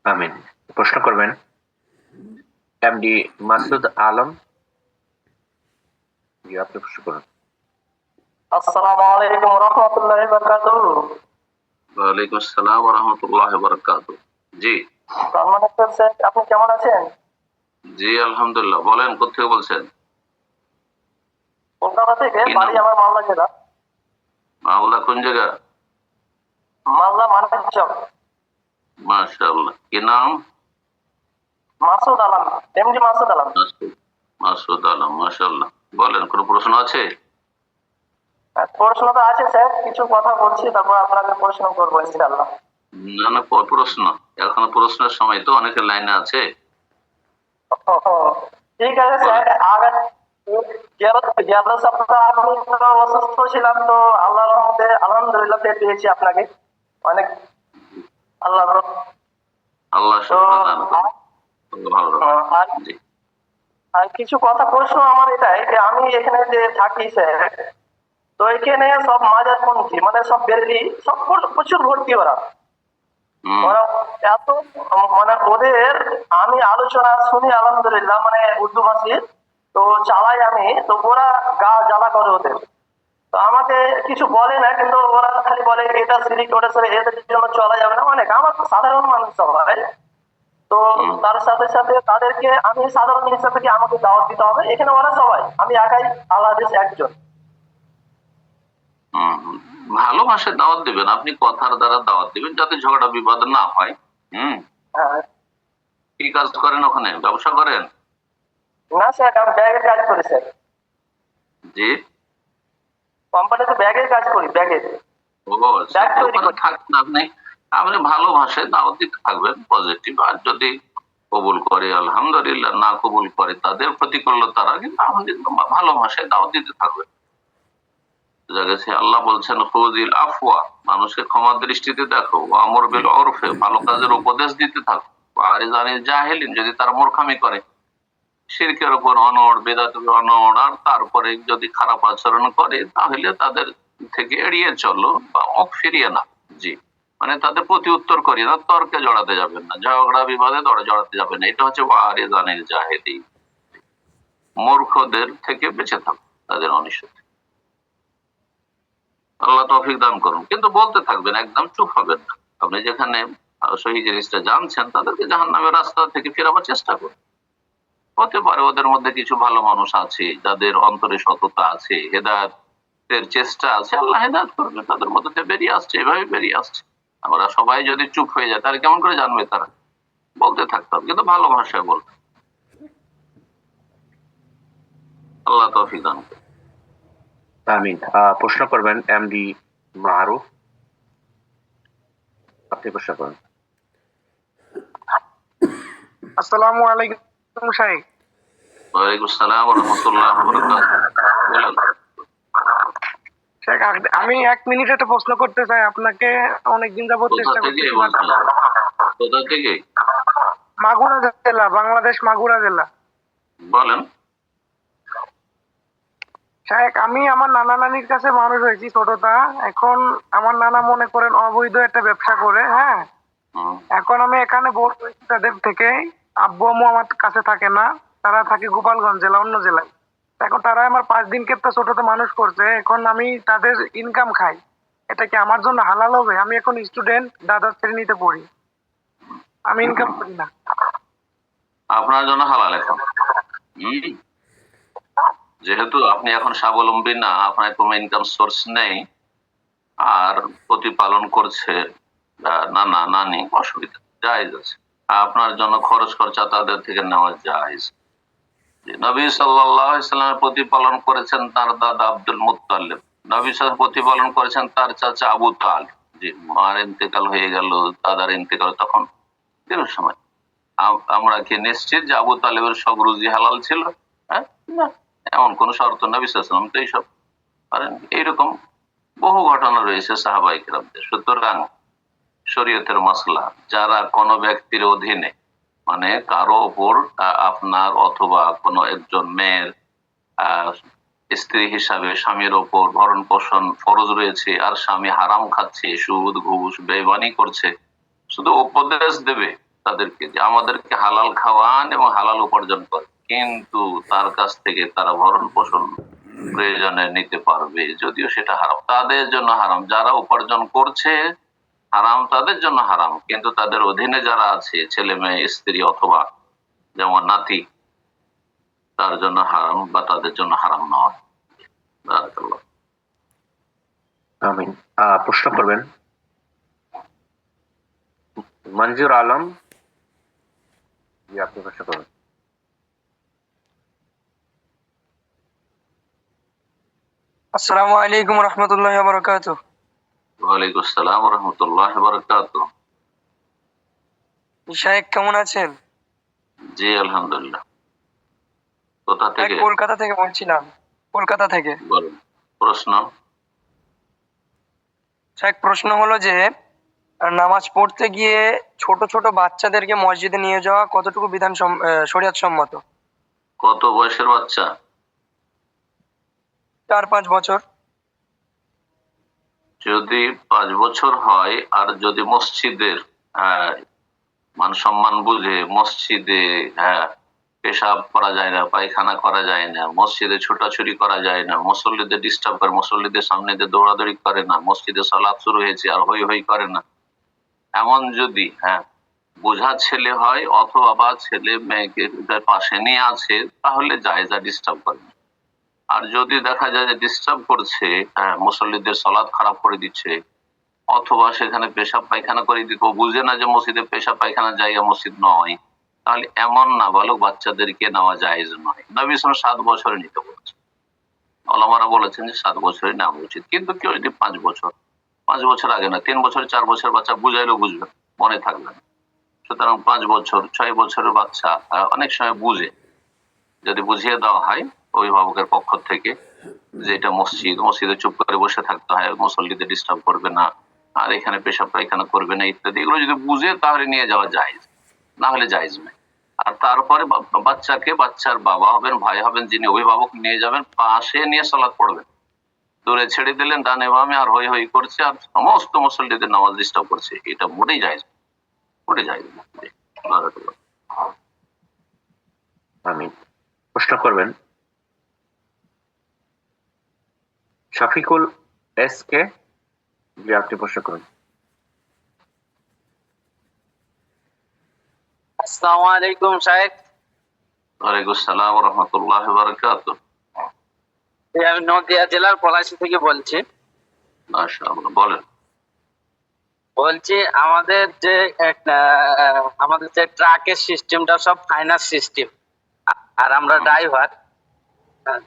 Speaker 1: আমিন। প্রশ্ন করবেন এমডি মাসুদ আলম। জি, আপনি প্রশ্ন করুন।
Speaker 7: আসসালামু আলাইকুম ওয়া রাহমাতুল্লাহি ওয়া বারাকাতুহু।
Speaker 3: ওয়ালাইকুম আসসালাম ওয়া রাহমাতুল্লাহি ওয়া বারাকাতুহু। জি,
Speaker 7: আপনি কেমন আছেন?
Speaker 3: জি, আলহামদুলিল্লাহ। বলেন, কোথেকে বলছেন?
Speaker 7: কলকাতা থেকে, বাড়ি আমার মালদা জেলা।
Speaker 3: মালদা কোন জায়গা?
Speaker 7: মালদা মানিকচক।
Speaker 3: মাশাআল্লাহ। কি নাম?
Speaker 7: মাসুদ আলম, এমডি মাসুদ আলম।
Speaker 3: মাসুদ আলম, মাশাআল্লাহ। বলেন, কোনো প্রশ্ন আছে?
Speaker 7: প্রশ্ন তো আছে স্যার, কিছু কথা বলছি, তারপর আপনাকে প্রশ্ন করবো ইনশাআল্লাহ।
Speaker 3: না না, প্রশ্ন এখনো প্রশ্নের সময় তো, অনেকের লাইনে আছে।
Speaker 7: ঠিক আছে স্যার। আগে গেল সপ্তাহ আমি অসুস্থ ছিলাম, তো আল্লাহর রহমতে আলহামদুলিল্লাহ পেয়েছি আপনাকে অনেক। আল্লাহ
Speaker 3: আল্লাহ শুকর দান করুন। ভালো রাখুন। জি,
Speaker 7: আর কিছু কথা প্রশ্ন আমার এটাই যে আমি এখানে যে থাকি স্যার, তো এখানে সব মাজার পন্থী, মানে সব বেরেলি, সব প্রচুর ভর্তি ওরা। ওরা এত, মানে ওদের আমি আলোচনা শুনি আলহামদুলিল্লাহ, মানে উর্দু ভাষী, তো চালাই আমি, তো ওরা গা জ্বালা করে ওদের। তো আমাকে কিছু বলে না, কিন্তু ওরা খালি বলে এটা সিরিক, ওটা সিরিক, এদের জন্য চলা যাবে না। অনেক আমার সাধারণ মানুষ সবাই, তো তার সাথে সাথে তাদেরকে আমি সাধারণ হিসাবে কি আমাকে দাওয়াত দিতে হবে? এখানে ওরা সবাই, আমি একাই আল্লাহ একজন।
Speaker 3: ভালোবাসে দাওয়াত দিবেন, আপনি কথার দ্বারা দাওয়াত দিবেন, যাতে ঝগড়া বিবাদ না হয়।
Speaker 7: হ্যাঁ।
Speaker 3: কি কাজ করেন ওখানে? ব্যবসা করেন?
Speaker 7: না স্যার, আমি ব্যাগের কাজ করি স্যার,
Speaker 3: জি।
Speaker 7: কোম্পানিতে ব্যাগের কাজ করি, ব্যাগের।
Speaker 3: ও ওখানে থাকবেন আপনি, আপনি ভালো ভাষায় দাওয়াত দিতে থাকবেন, পজিটিভ। আর যদি কবুল করে আলহামদুলিল্লাহ, না কবুল করে তাদের প্রতিকূলতারা, কিন্তু আপনি ভালো ভাষায় দাওয়াত দিতে থাকবেন। বুঝা গেছে? আল্লাহ বলছেন খুযিল আফওয়া, মানুষকে ক্ষমা দৃষ্টিতে দেখো, আমর বিল উরফে, ভালো কাজের উপদেশ দিতে থাকো, আর জানিল জাহিলিন, যদি তারা মূর্খামি করে, শিরকের উপর অনড়, বেদাতের অনড়, আর তারপরে যদি খারাপ আচরণ করে, তাহলে তাদের থেকে এড়িয়ে চলো বা মুখ ফিরিয়ে না। জি, মানে তাদের প্রতি উত্তর করি না, তর্কে জড়াতে যাবেন না, ঝগড়া বিবাদে জড়াতে যাবেন না। এটা হচ্ছে ওয়ারে জানিল জাহেদি, মূর্খদের থেকে বেঁচে থাকো, তাদের অনিষ্ট থেকে। আল্লাহ তৌফিক দান করুন। কিন্তু বলতে থাকবেন, একদম চুপ হবেন না। আপনি যেখানে সহি জিনিসটা জানছেন, তাদেরকে জাহান্নামের রাস্তা থেকে ফেরাবার চেষ্টা করুন। হতে পারে ওদের মধ্যে কিছু ভালো মানুষ আছে, যাদের অন্তরে সততা আছে, হেদায়েতের চেষ্টা আছে, আল্লাহ হেদায়েত করবে, তাদের মধ্যে থেকে বেরিয়ে আসছে, এভাবে বেরিয়ে আসছে। আমরা সবাই যদি চুপ হয়ে যায়, তাহলে কেমন করে জানবে তারা? বলতে থাকতে হবে, কিন্তু ভালো ভাষায় বলতে। আল্লাহ তৌফিক দান করুন।
Speaker 1: আমিন। প্রশ্ন করবেন এমডি মারুফ, আপনি প্রশ্ন করেন।
Speaker 8: আসসালামু আলাইকুম শাইখ।
Speaker 3: ওয়ালাইকুম আসসালাম ওয়া রাহমাতুল্লাহি ওয়া বারাকাতুহু। বলেন।
Speaker 8: শাইখ, আমি 1 মিনিট একটা প্রশ্ন করতে চাই আপনাকে। অনেকদিন যাবত
Speaker 3: কোথা
Speaker 8: চেষ্টা
Speaker 3: থেকে
Speaker 8: করতেছি।
Speaker 3: বলছেন? কোথা থেকে?
Speaker 8: মাগুরা জেলা, বাংলাদেশ মাগুরা জেলা।
Speaker 3: বলেন।
Speaker 8: শাইখ, আমি আমার নানা নানির কাছে মানুষ হয়েছি ছোটটা। এখন আমার নানা মনে করেন অবৈধ একটা ব্যবসা করে, হ্যাঁ। এখন আমি এখানে বড় হয়েছি তাদের থেকে। আব্বু আম্মু আমার কাছে থাকে না, তারা থাকে গোপালগঞ্জ জেলা, অন্য জেলায়। এখন তারা আমার 5 দিন কেটে ছোটতে মানুষ করছে, এখন আমি তাদের ইনকাম খাই। এটা কি আমার জন্য হালাল হবে? আমি এখন স্টুডেন্ট, দ্বাদশ শ্রেণীতে পড়ি, আমি ইনকাম করি না।
Speaker 3: আপনার জন্য হালাল এখন। যেহেতু আপনি এখন স্বাবলম্বী না, আপনার কোনো ইনকাম সোর্স নেই, আর প্রতিপালন করছে নানা নানি, অসুবিধা জায়েজ আছে। আপনার জন্য খরচ খরচা তাদের থেকে নেওয়া জায়েজ। নবী সাল্লাল্লাহু আলাইহি সাল্লামের প্রতিপালন করেছেন তার দাদা আব্দুল মুত্তালিব, নবী সাল্লাল্লাহু প্রতিপালন করেছেন তার চাচা আবু তালিব। যে মার ইন্তেকাল হয়ে গেল, দাদার ইন্তেকাল, তখন দীর্ঘ সময় আমরা কি নিশ্চিত যে আবু তালেবের সব রুজি হালাল ছিল? হ্যাঁ, না, এমন কোন শর্ত নবী সাল্লাল্লাহু আলাইহি ওয়াসাল্লাম তো এইসব পারেন। এইরকম বহু ঘটনা রয়েছে সাহাবায়ে কেরামদের। সুতরাং শরীয়তের মাসলা, যারা কোনো ব্যক্তির অধীনে, মানে কারো ওপর আপনার অথবা কোনো একজন মেয়ের স্ত্রী হিসাবে স্বামীর ওপর ভরণ পোষণ ফরজ রয়েছে, আর স্বামী হারাম খাচ্ছে, সুদ ঘুষ বেঈমানি করছে, শুধু উপদেশ দেবে তাদেরকে যে আমাদেরকে হালাল খাওয়ান এবং হালাল উপার্জন করে, কিন্তু তার কাছ থেকে তারা ভরণ পোষণ প্রয়োজনে নিতে পারবে, যদিও সেটা হারাম, তাদের জন্য হারাম। যারা উপার্জন করছে হারাম, তাদের জন্য হারাম, কিন্তু তাদের অধীনে যারা আছে, ছেলে মেয়ে স্ত্রী অথবা যেমন নাতি, তার জন্য হারাম বা তাদের জন্য হারাম নয়। বারাকাল্লাহ।
Speaker 1: আমিন। প্রশ্ন করবেন মঞ্জুর আলম, জি আপনি প্রশ্ন করবেন।
Speaker 9: আসসালামু আলাইকুম রহমতুল্লাহি ওয়া বারাকাতুহু।
Speaker 3: ওয়ালাইকুম আসসালাম ওয়া রাহমাতুল্লাহি ওয়া বারাকাতুহু।
Speaker 9: শাইখ কেমন আছেন?
Speaker 3: জি আলহামদুলিল্লাহ। কোথা থেকে?
Speaker 9: কলকাতা থেকে বলছিলাম, কলকাতা থেকে।
Speaker 3: বলুন প্রশ্ন।
Speaker 9: শাইখ, প্রশ্ন হলো যে নামাজ পড়তে গিয়ে ছোট ছোট বাচ্চাদেরকে মসজিদে নিয়ে যাওয়া কতটুকু বিধান শরীয়ত সম্মত?
Speaker 3: কত বয়সের বাচ্চা?
Speaker 9: 4-5 বছর।
Speaker 3: যদি 5 বছর হয়, আর যদি মসজিদের মান সম্মান বুঝে, মসজিদে পেশাব করা যায় না, পায়খানা করা যায় না, মসজিদে ছোটাছুটি করা যায় না, মুসল্লিদের ডিস্টার্ব করে, মুসল্লিদের সামনে দিয়ে দৌড়াদৌড়ি করে না, মসজিদে সালাত শুরু হয়েছে আর হই হই করে না, এমন যদি বোঝা ছেলে হয়, অথবা বা ছেলে মেয়েকে পাশে নিয়ে আছে, তাহলে জায়েজ, ডিস্টার্ব করে না। আর যদি দেখা যায় যে ডিস্টার্ব করছে, মুসল্লিদের সালাত খারাপ করে দিচ্ছে, অথবা সেখানে পেশাব পায়খানা করে দিতে, বুঝে না যে মসজিদে পেশাব পায়খানার জায়গা মসজিদ নয়, তাহলে এমন নাবালক বাচ্চাদেরকে নেওয়া জায়েজ নয়। নবী সাল্লাল্লাহু 7 বছরে নিতে বলেছেন, ওলামারা বলেছেন যে 7 বছরে নেওয়া উচিত। কিন্তু কেউ যদি 5 বছর আগে না, 3 বছর 4 বছর বাচ্চা বুঝাইলেও বুঝবে, মনে থাকবে না। সুতরাং 5 বছর 6 বছরের বাচ্চা অনেক সময় বুঝে, যদি বুঝিয়ে দেওয়া হয় অভিভাবকের পক্ষ থেকে যে এটা মসজিদে চুপ করে বসে থাকতে হয়, মুসল্লিদের ডিস্টার্ব করবে না, আর এখানে পেশাব পায়খানা করবে না ইত্যাদি, এগুলো যদি বুঝে তাহলে নিয়ে যাওয়া জায়েজ, না হলে জায়েজ নয়। আর তারপরে বাচ্চাকে, বাচ্চার বাবা হবেন, ভাই হবেন, যিনি অভিভাবক, নিয়ে যাবেন, পাশে নিয়ে সালাত পড়বেন। দূরে ছেড়ে দিলেন ডানে বামে, আর হই হই করছে, আর সমস্ত মুসল্লিদের নামাজ ডিস্টার্ব করছে, এটা মোটেই জায়েজ, মোটেই জায়েজ না।
Speaker 1: আমি প্রশ্ন করবেন শফিকুল এস কে, যে আপনি প্রশ্ন করুন।
Speaker 10: আসসালামু আলাইকুম শাহেখ।
Speaker 3: ওয়ালাইকুম আসসালাম ওয়া রাহমাতুল্লাহি ওয়া বারাকাতুহু।
Speaker 10: আমি নদিয়া জেলার পলাশী থেকে বলছি।
Speaker 3: মাশাআল্লাহ, বলেন।
Speaker 10: বলছি আমাদের যে ট্রাকের সিস্টেমটা সব ফাইনান্স সিস্টেম, আর আমরা ড্রাইভার,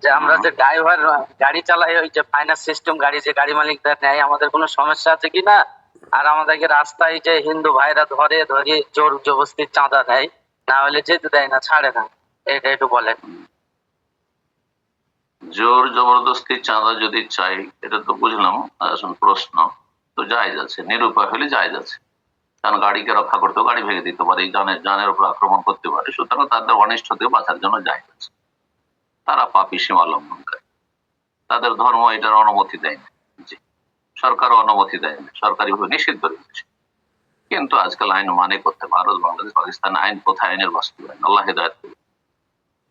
Speaker 10: যে ড্রাইভার গাড়ি চালাই, ওই যে ফাইনান্স সিস্টেম গাড়ি, যে গাড়ি মালিকরা নেয়, আমাদের কোনো সমস্যা আছে কিনা? আর আমাদেরকে রাস্তায় যে হিন্দু ভাইরা ধরে জোর জবরদস্তি চাঁদা দেয়, না হলে যেতে দেয় না, ছাড়ে না, এটা একটু বলেন।
Speaker 3: জোর জবরদস্তি চাঁদা যদি চাই, এটা তো বুঝলাম। আসুন, প্রশ্ন তো জায়েজ আছে, নিরুপায় হলে জায়েজ আছে। কারণ গাড়িকে রক্ষা করতেও গাড়ি ভেঙে দিতে পারে, জানের উপর আক্রমণ করতে পারে, সুতরাং তাদের অনিষ্ট থেকে বাঁচার জন্য জায়েজ আছে। তারা পাপী, সীমা লঙ্ঘন করে, তাদের ধর্ম এটার অনুমতি দেয় না, জি, সরকার অনুমতি দেয় না, সরকারি ভাবে নিষিদ্ধ রয়েছে। কিন্তু আজকাল আইন মানে করতে, ভারত, বাংলাদেশ, পাকিস্তান আইন কোথায়, আইনের বাস্তবায়ন, আল্লাহ হেদায়েত করবে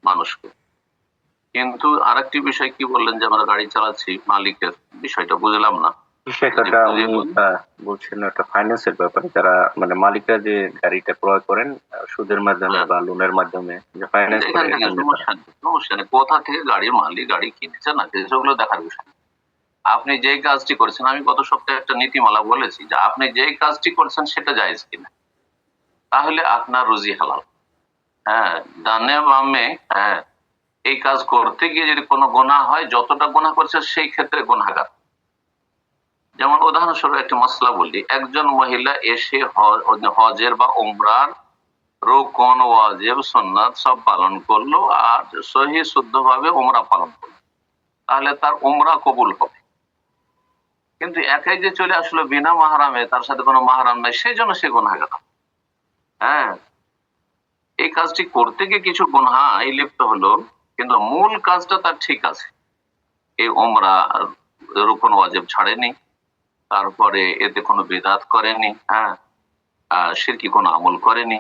Speaker 3: মানুষকে। কিন্তু আরেকটি বিষয় কি বললেন যে আমরা গাড়ি চালাচ্ছি, মালিকের বিষয়টা বুঝলাম না।
Speaker 1: বিষয়টা উনি বলছেন একটা ফাইন্যান্সের ব্যাপারে, যারা মানে মালিকরা যে গাড়িটা ক্রয় করেন সুদের মাধ্যমে বা লোনের মাধ্যমে, যে ফাইন্যান্স করে,
Speaker 3: সমস্যা নেই কোথা থেকে গাড়ির মালিক গাড়ি কিনেছে না কিনেছে, ওগুলো দেখার বিষয় না। আপনি যেই কাজটি করেছেন, আমি গত সপ্তাহে একটা নীতিমালা বলেছি যে আপনি যেই কাজটি করছেন সেটা জায়েজ কিনা, তাহলে আপনার রুজি হালাল। হ্যাঁ, ডানে বামে, হ্যাঁ, এই কাজ করতে গিয়ে যদি কোনো গুনাহ হয়, যতটা গুনাহ করছে সেই ক্ষেত্রে গুনাহগার। যেমন উদাহরণস্বরূপ একটি মসলা বলি, একজন মহিলা এসে হজের বা উমরার রুকন, ওয়াজিব, সুন্নাত সব পালন করলো, আর সহি শুদ্ধভাবে উমরা পালন করলো, তাহলে তার উমরা কবুল হবে। কিন্তু একাই যে চলে আসলো বিনা মাহরামে, তার সাথে কোনো মাহরাম নাই, সেই জন্য সে গুনাহগার। হ্যাঁ, এই কাজটি করতে গিয়ে কিছু গুনাহে লিপ্ত হলো, কিন্তু মূল কাজটা তার ঠিক আছে। এই উমরা রুকন ওয়াজিব ছাড়েনি, তারপরে এতে কোনো বিদআত করেনি, হ্যাঁ, শিরকি কোনো আমল করেনি,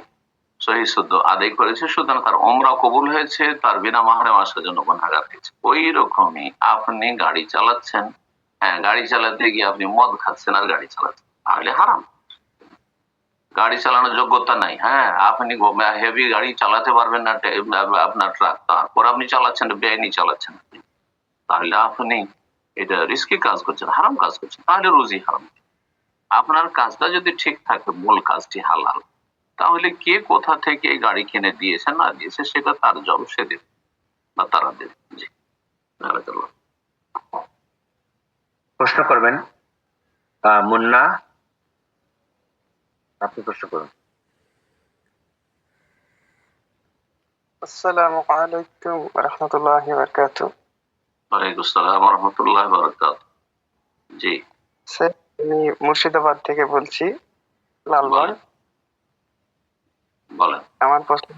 Speaker 3: সহি শুদ্ধ আদায় করেছে, সুতরাং তার উমরা কবুল হয়েছে, তার বিনা মাহরাম আসার জন্য গুনাহগার হয়েছে। ওই রকমই আপনি গাড়ি চালাচ্ছেন, হ্যাঁ, গাড়ি চালাতে গিয়ে আপনি মদ খাচ্ছেন আর গাড়ি চালাচ্ছেন, তাহলে হারাম। গাড়ি চালানোর যোগ্যতা নাই, হ্যাঁ, আপনি হেভি গাড়ি চালাতে পারবেন না, আপনার ট্রাক, তারপর আপনি চালাচ্ছেন, বেআইনি চালাচ্ছেন, তাহলে আপনি এটা রিস্কি কাজ করছেন, হারাম কাজ করছেন, তাহলে রুজি হারাম। আপনার কাজটা যদি ঠিক থাকে, মূল কাজটি হালাল, তাহলে কে কোথা থেকে গাড়ি কিনে দিয়েছে না দিয়েছে সেটা তার জব, সে দেবে বা তারা দেবে। জি,
Speaker 1: প্রশ্ন করবেন মুন্না, আপনি প্রশ্ন করুন।
Speaker 11: আসসালামু আলাইকুম ওয়া রাহমাতুল্লাহি ওয়া বারাকাতুহু।
Speaker 3: ওয়ালাইকুম আসসালাম ওয়া রাহমাতুল্লাহি ওয়া বারাকাতুহু। জি
Speaker 11: স্যার, আমি মুর্শিদাবাদ থেকে বলছি, লালবাগ।
Speaker 3: বলেন।
Speaker 11: আমার প্রশ্ন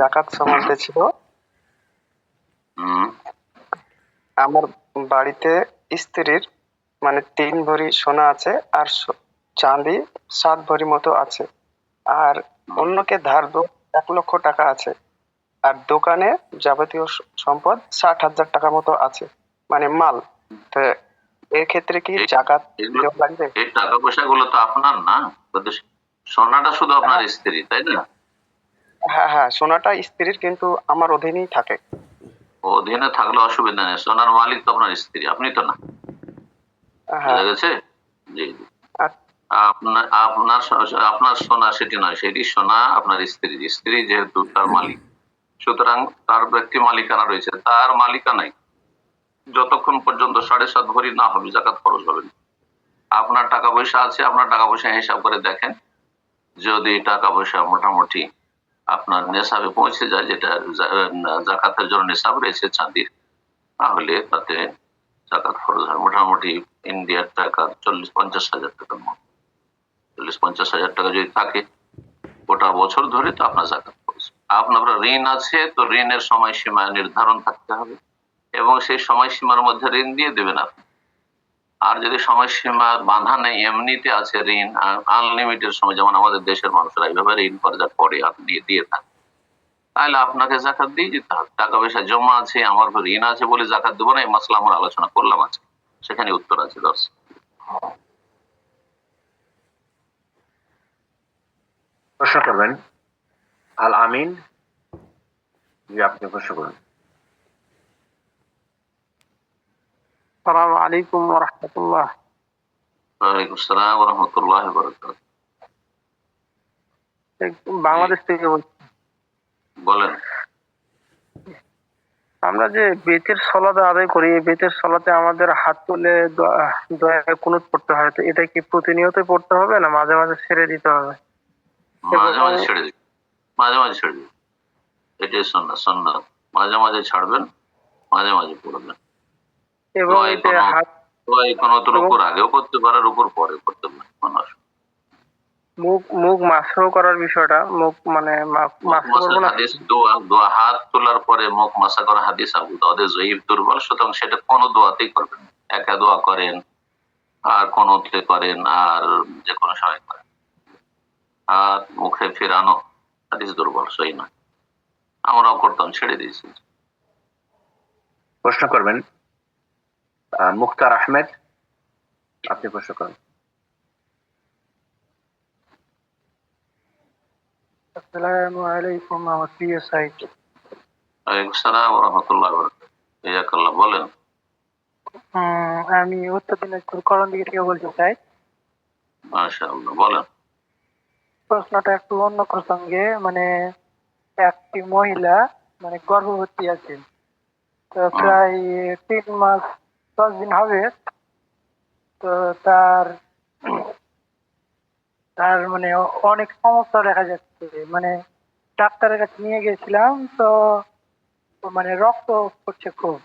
Speaker 11: যাকাত সম্বন্ধে ছিল। আমার বাড়িতে স্ত্রীর মানে 3 ভরি সোনা আছে, আর চাঁদি 7 ভরি মতো আছে, আর অন্যকে ধার 1 লক্ষ টাকা আছে, আর দোকানে যাবতীয় সম্পদ 60,000 টাকা মতো আছে, মানে মাল। তো এর ক্ষেত্রে কি যাকাত দেওয়া লাগবে?
Speaker 3: এই টাকা পয়সা গুলো তো আপনার না, সোনাটা শুধু আপনার স্ত্রী, তাই না?
Speaker 11: হ্যাঁ হ্যাঁ, সোনাটা স্ত্রীর, কিন্তু আমার অধীনেই থাকে।
Speaker 3: অধীনে থাকলে অসুবিধা নেই, সোনার মালিক তো আপনার স্ত্রী, আপনি তো না। বুঝা গেছে? জি। আপনার আপনার আপনার সোনা সেটি নয়, সেটি সোনা আপনার স্ত্রীর। স্ত্রী যেহেতু তার মালিক, সুতরাং তার ব্যক্তি মালিকানা রয়েছে, তার মালিকানায় যতক্ষণ পর্যন্ত 7.5 ভরি না হবে জাকাত খরচ হবে না। আপনার টাকা পয়সা আছে, আপনার টাকা পয়সা হিসাব করে দেখেন, যদি টাকা পয়সা মোটামুটি আপনার নেশাবে পৌঁছে যায়, যেটা জাকাতের জন্য নেশাব রয়েছে চাঁদির, তাহলে তাতে জাকাত খরচ হয় মোটামুটি ইন্ডিয়ার টাকা 40-50 হাজার টাকার মতো। 40-50 হাজার টাকা যদি থাকে গোটা বছর ধরে, তো আপনার জাকাত খরচ। আপনার ঋণ আছে, তো ঋণের সময়সীমা নির্ধারণ থাকতে হবে এবং সেই সময়সীমার মধ্যে ঋণ দিয়ে দেবেন আপনি। আর যদি সময়সীমা বাঁধা নেই, এমনিতে আছে ঋণ আনলিমিটেড সময়, যেমন আমাদের দেশের মানুষরা এইভাবে ঋণ করার পরে আপনি দিয়ে থাকে, তাহলে আপনাকে জাকাত দিয়ে দিতে হবে। টাকা পয়সা জমা আছে, আমার ঋণ আছে বলে জাকাত দেবো না, এই মাসলা আমরা আলোচনা করলাম আজকে, সেখানে উত্তর আছে। দর্শক
Speaker 1: প্রশ্ন করবেন আল আমিন, জি আপনি প্রশ্ন করুন।
Speaker 8: আসসালামু আলাইকুম ওয়া রাহমাতুল্লাহ।
Speaker 3: ওয়ালাইকুম আসসালাম ওয়া রাহমাতুল্লাহি ওয়া বারাকাতুহু।
Speaker 8: বাংলাদেশ থেকে বলছি।
Speaker 3: বলেন।
Speaker 8: আমরা যে বেতের সলাতে আদায় করি, এই বেতের সলাতে আমাদের হাত তুলে দোয়া কুনুত পড়তে হয়, তো এটা কি প্রতিনিয়ত পড়তে হবে না মাঝে মাঝে ছেড়ে দিতে হবে?
Speaker 3: মাঝে মাঝে ছেড়ে দিন, মাঝে মাঝে ছেড়ে দিন, এটাই সুন্নাত। মাঝে মাঝে ছাড়বেন, মাঝে মাঝে পড়বেন।
Speaker 8: এবং এতে হাত
Speaker 3: উপর আগেও করতে পারে, উপর পরে করতে পারে।
Speaker 8: মুখ মাসহ করার বিষয়টা, মুখ মানে
Speaker 3: হাদিস দোয়া হাত তোলার পরে মুখ মাসা করা হাদিস আবু দাউদের জয়ীফ, দুর্বল, সুতরাং সেটা কোন দোয়াতেই করবেন, একা দোয়া করেন আর কোনতে করেন আর যে কোনো সময় করেন। আর মুখে ফেরানো হাদিস দুর্বল, সহি নয়। আমরাও করতাম, ছেড়ে দিয়েছি।
Speaker 1: প্রশ্ন করবেন মুখতার আহমেদ, আপনি প্রশ্ন করেন।
Speaker 8: আসসালামু আলাইকুম আমার প্রিয় সাইদ।
Speaker 3: ওয়ালাইকুম আসসালাম ওয়া রাহমাতুল্লাহি ওয়া বারাকাতুহু। জাযাকাল্লাহ। বলেন।
Speaker 8: আমি উত্তর দিনাজপুর করণদিঘি থেকে বলতে চাই।
Speaker 3: মাশাআল্লাহ, বলেন।
Speaker 8: প্রশ্নটা একটু অন্য প্রসঙ্গে, মানে একটি মহিলা মানে গর্ভবতী আছে, তো প্রায় 3 মাস 10 দিন হবে, তো তার মানে অনেক সমস্যা দেখা যাচ্ছে। মানে ডাক্তারের কাছে নিয়ে গেছিলাম, তো মানে রক্ত পড়ছে, খুব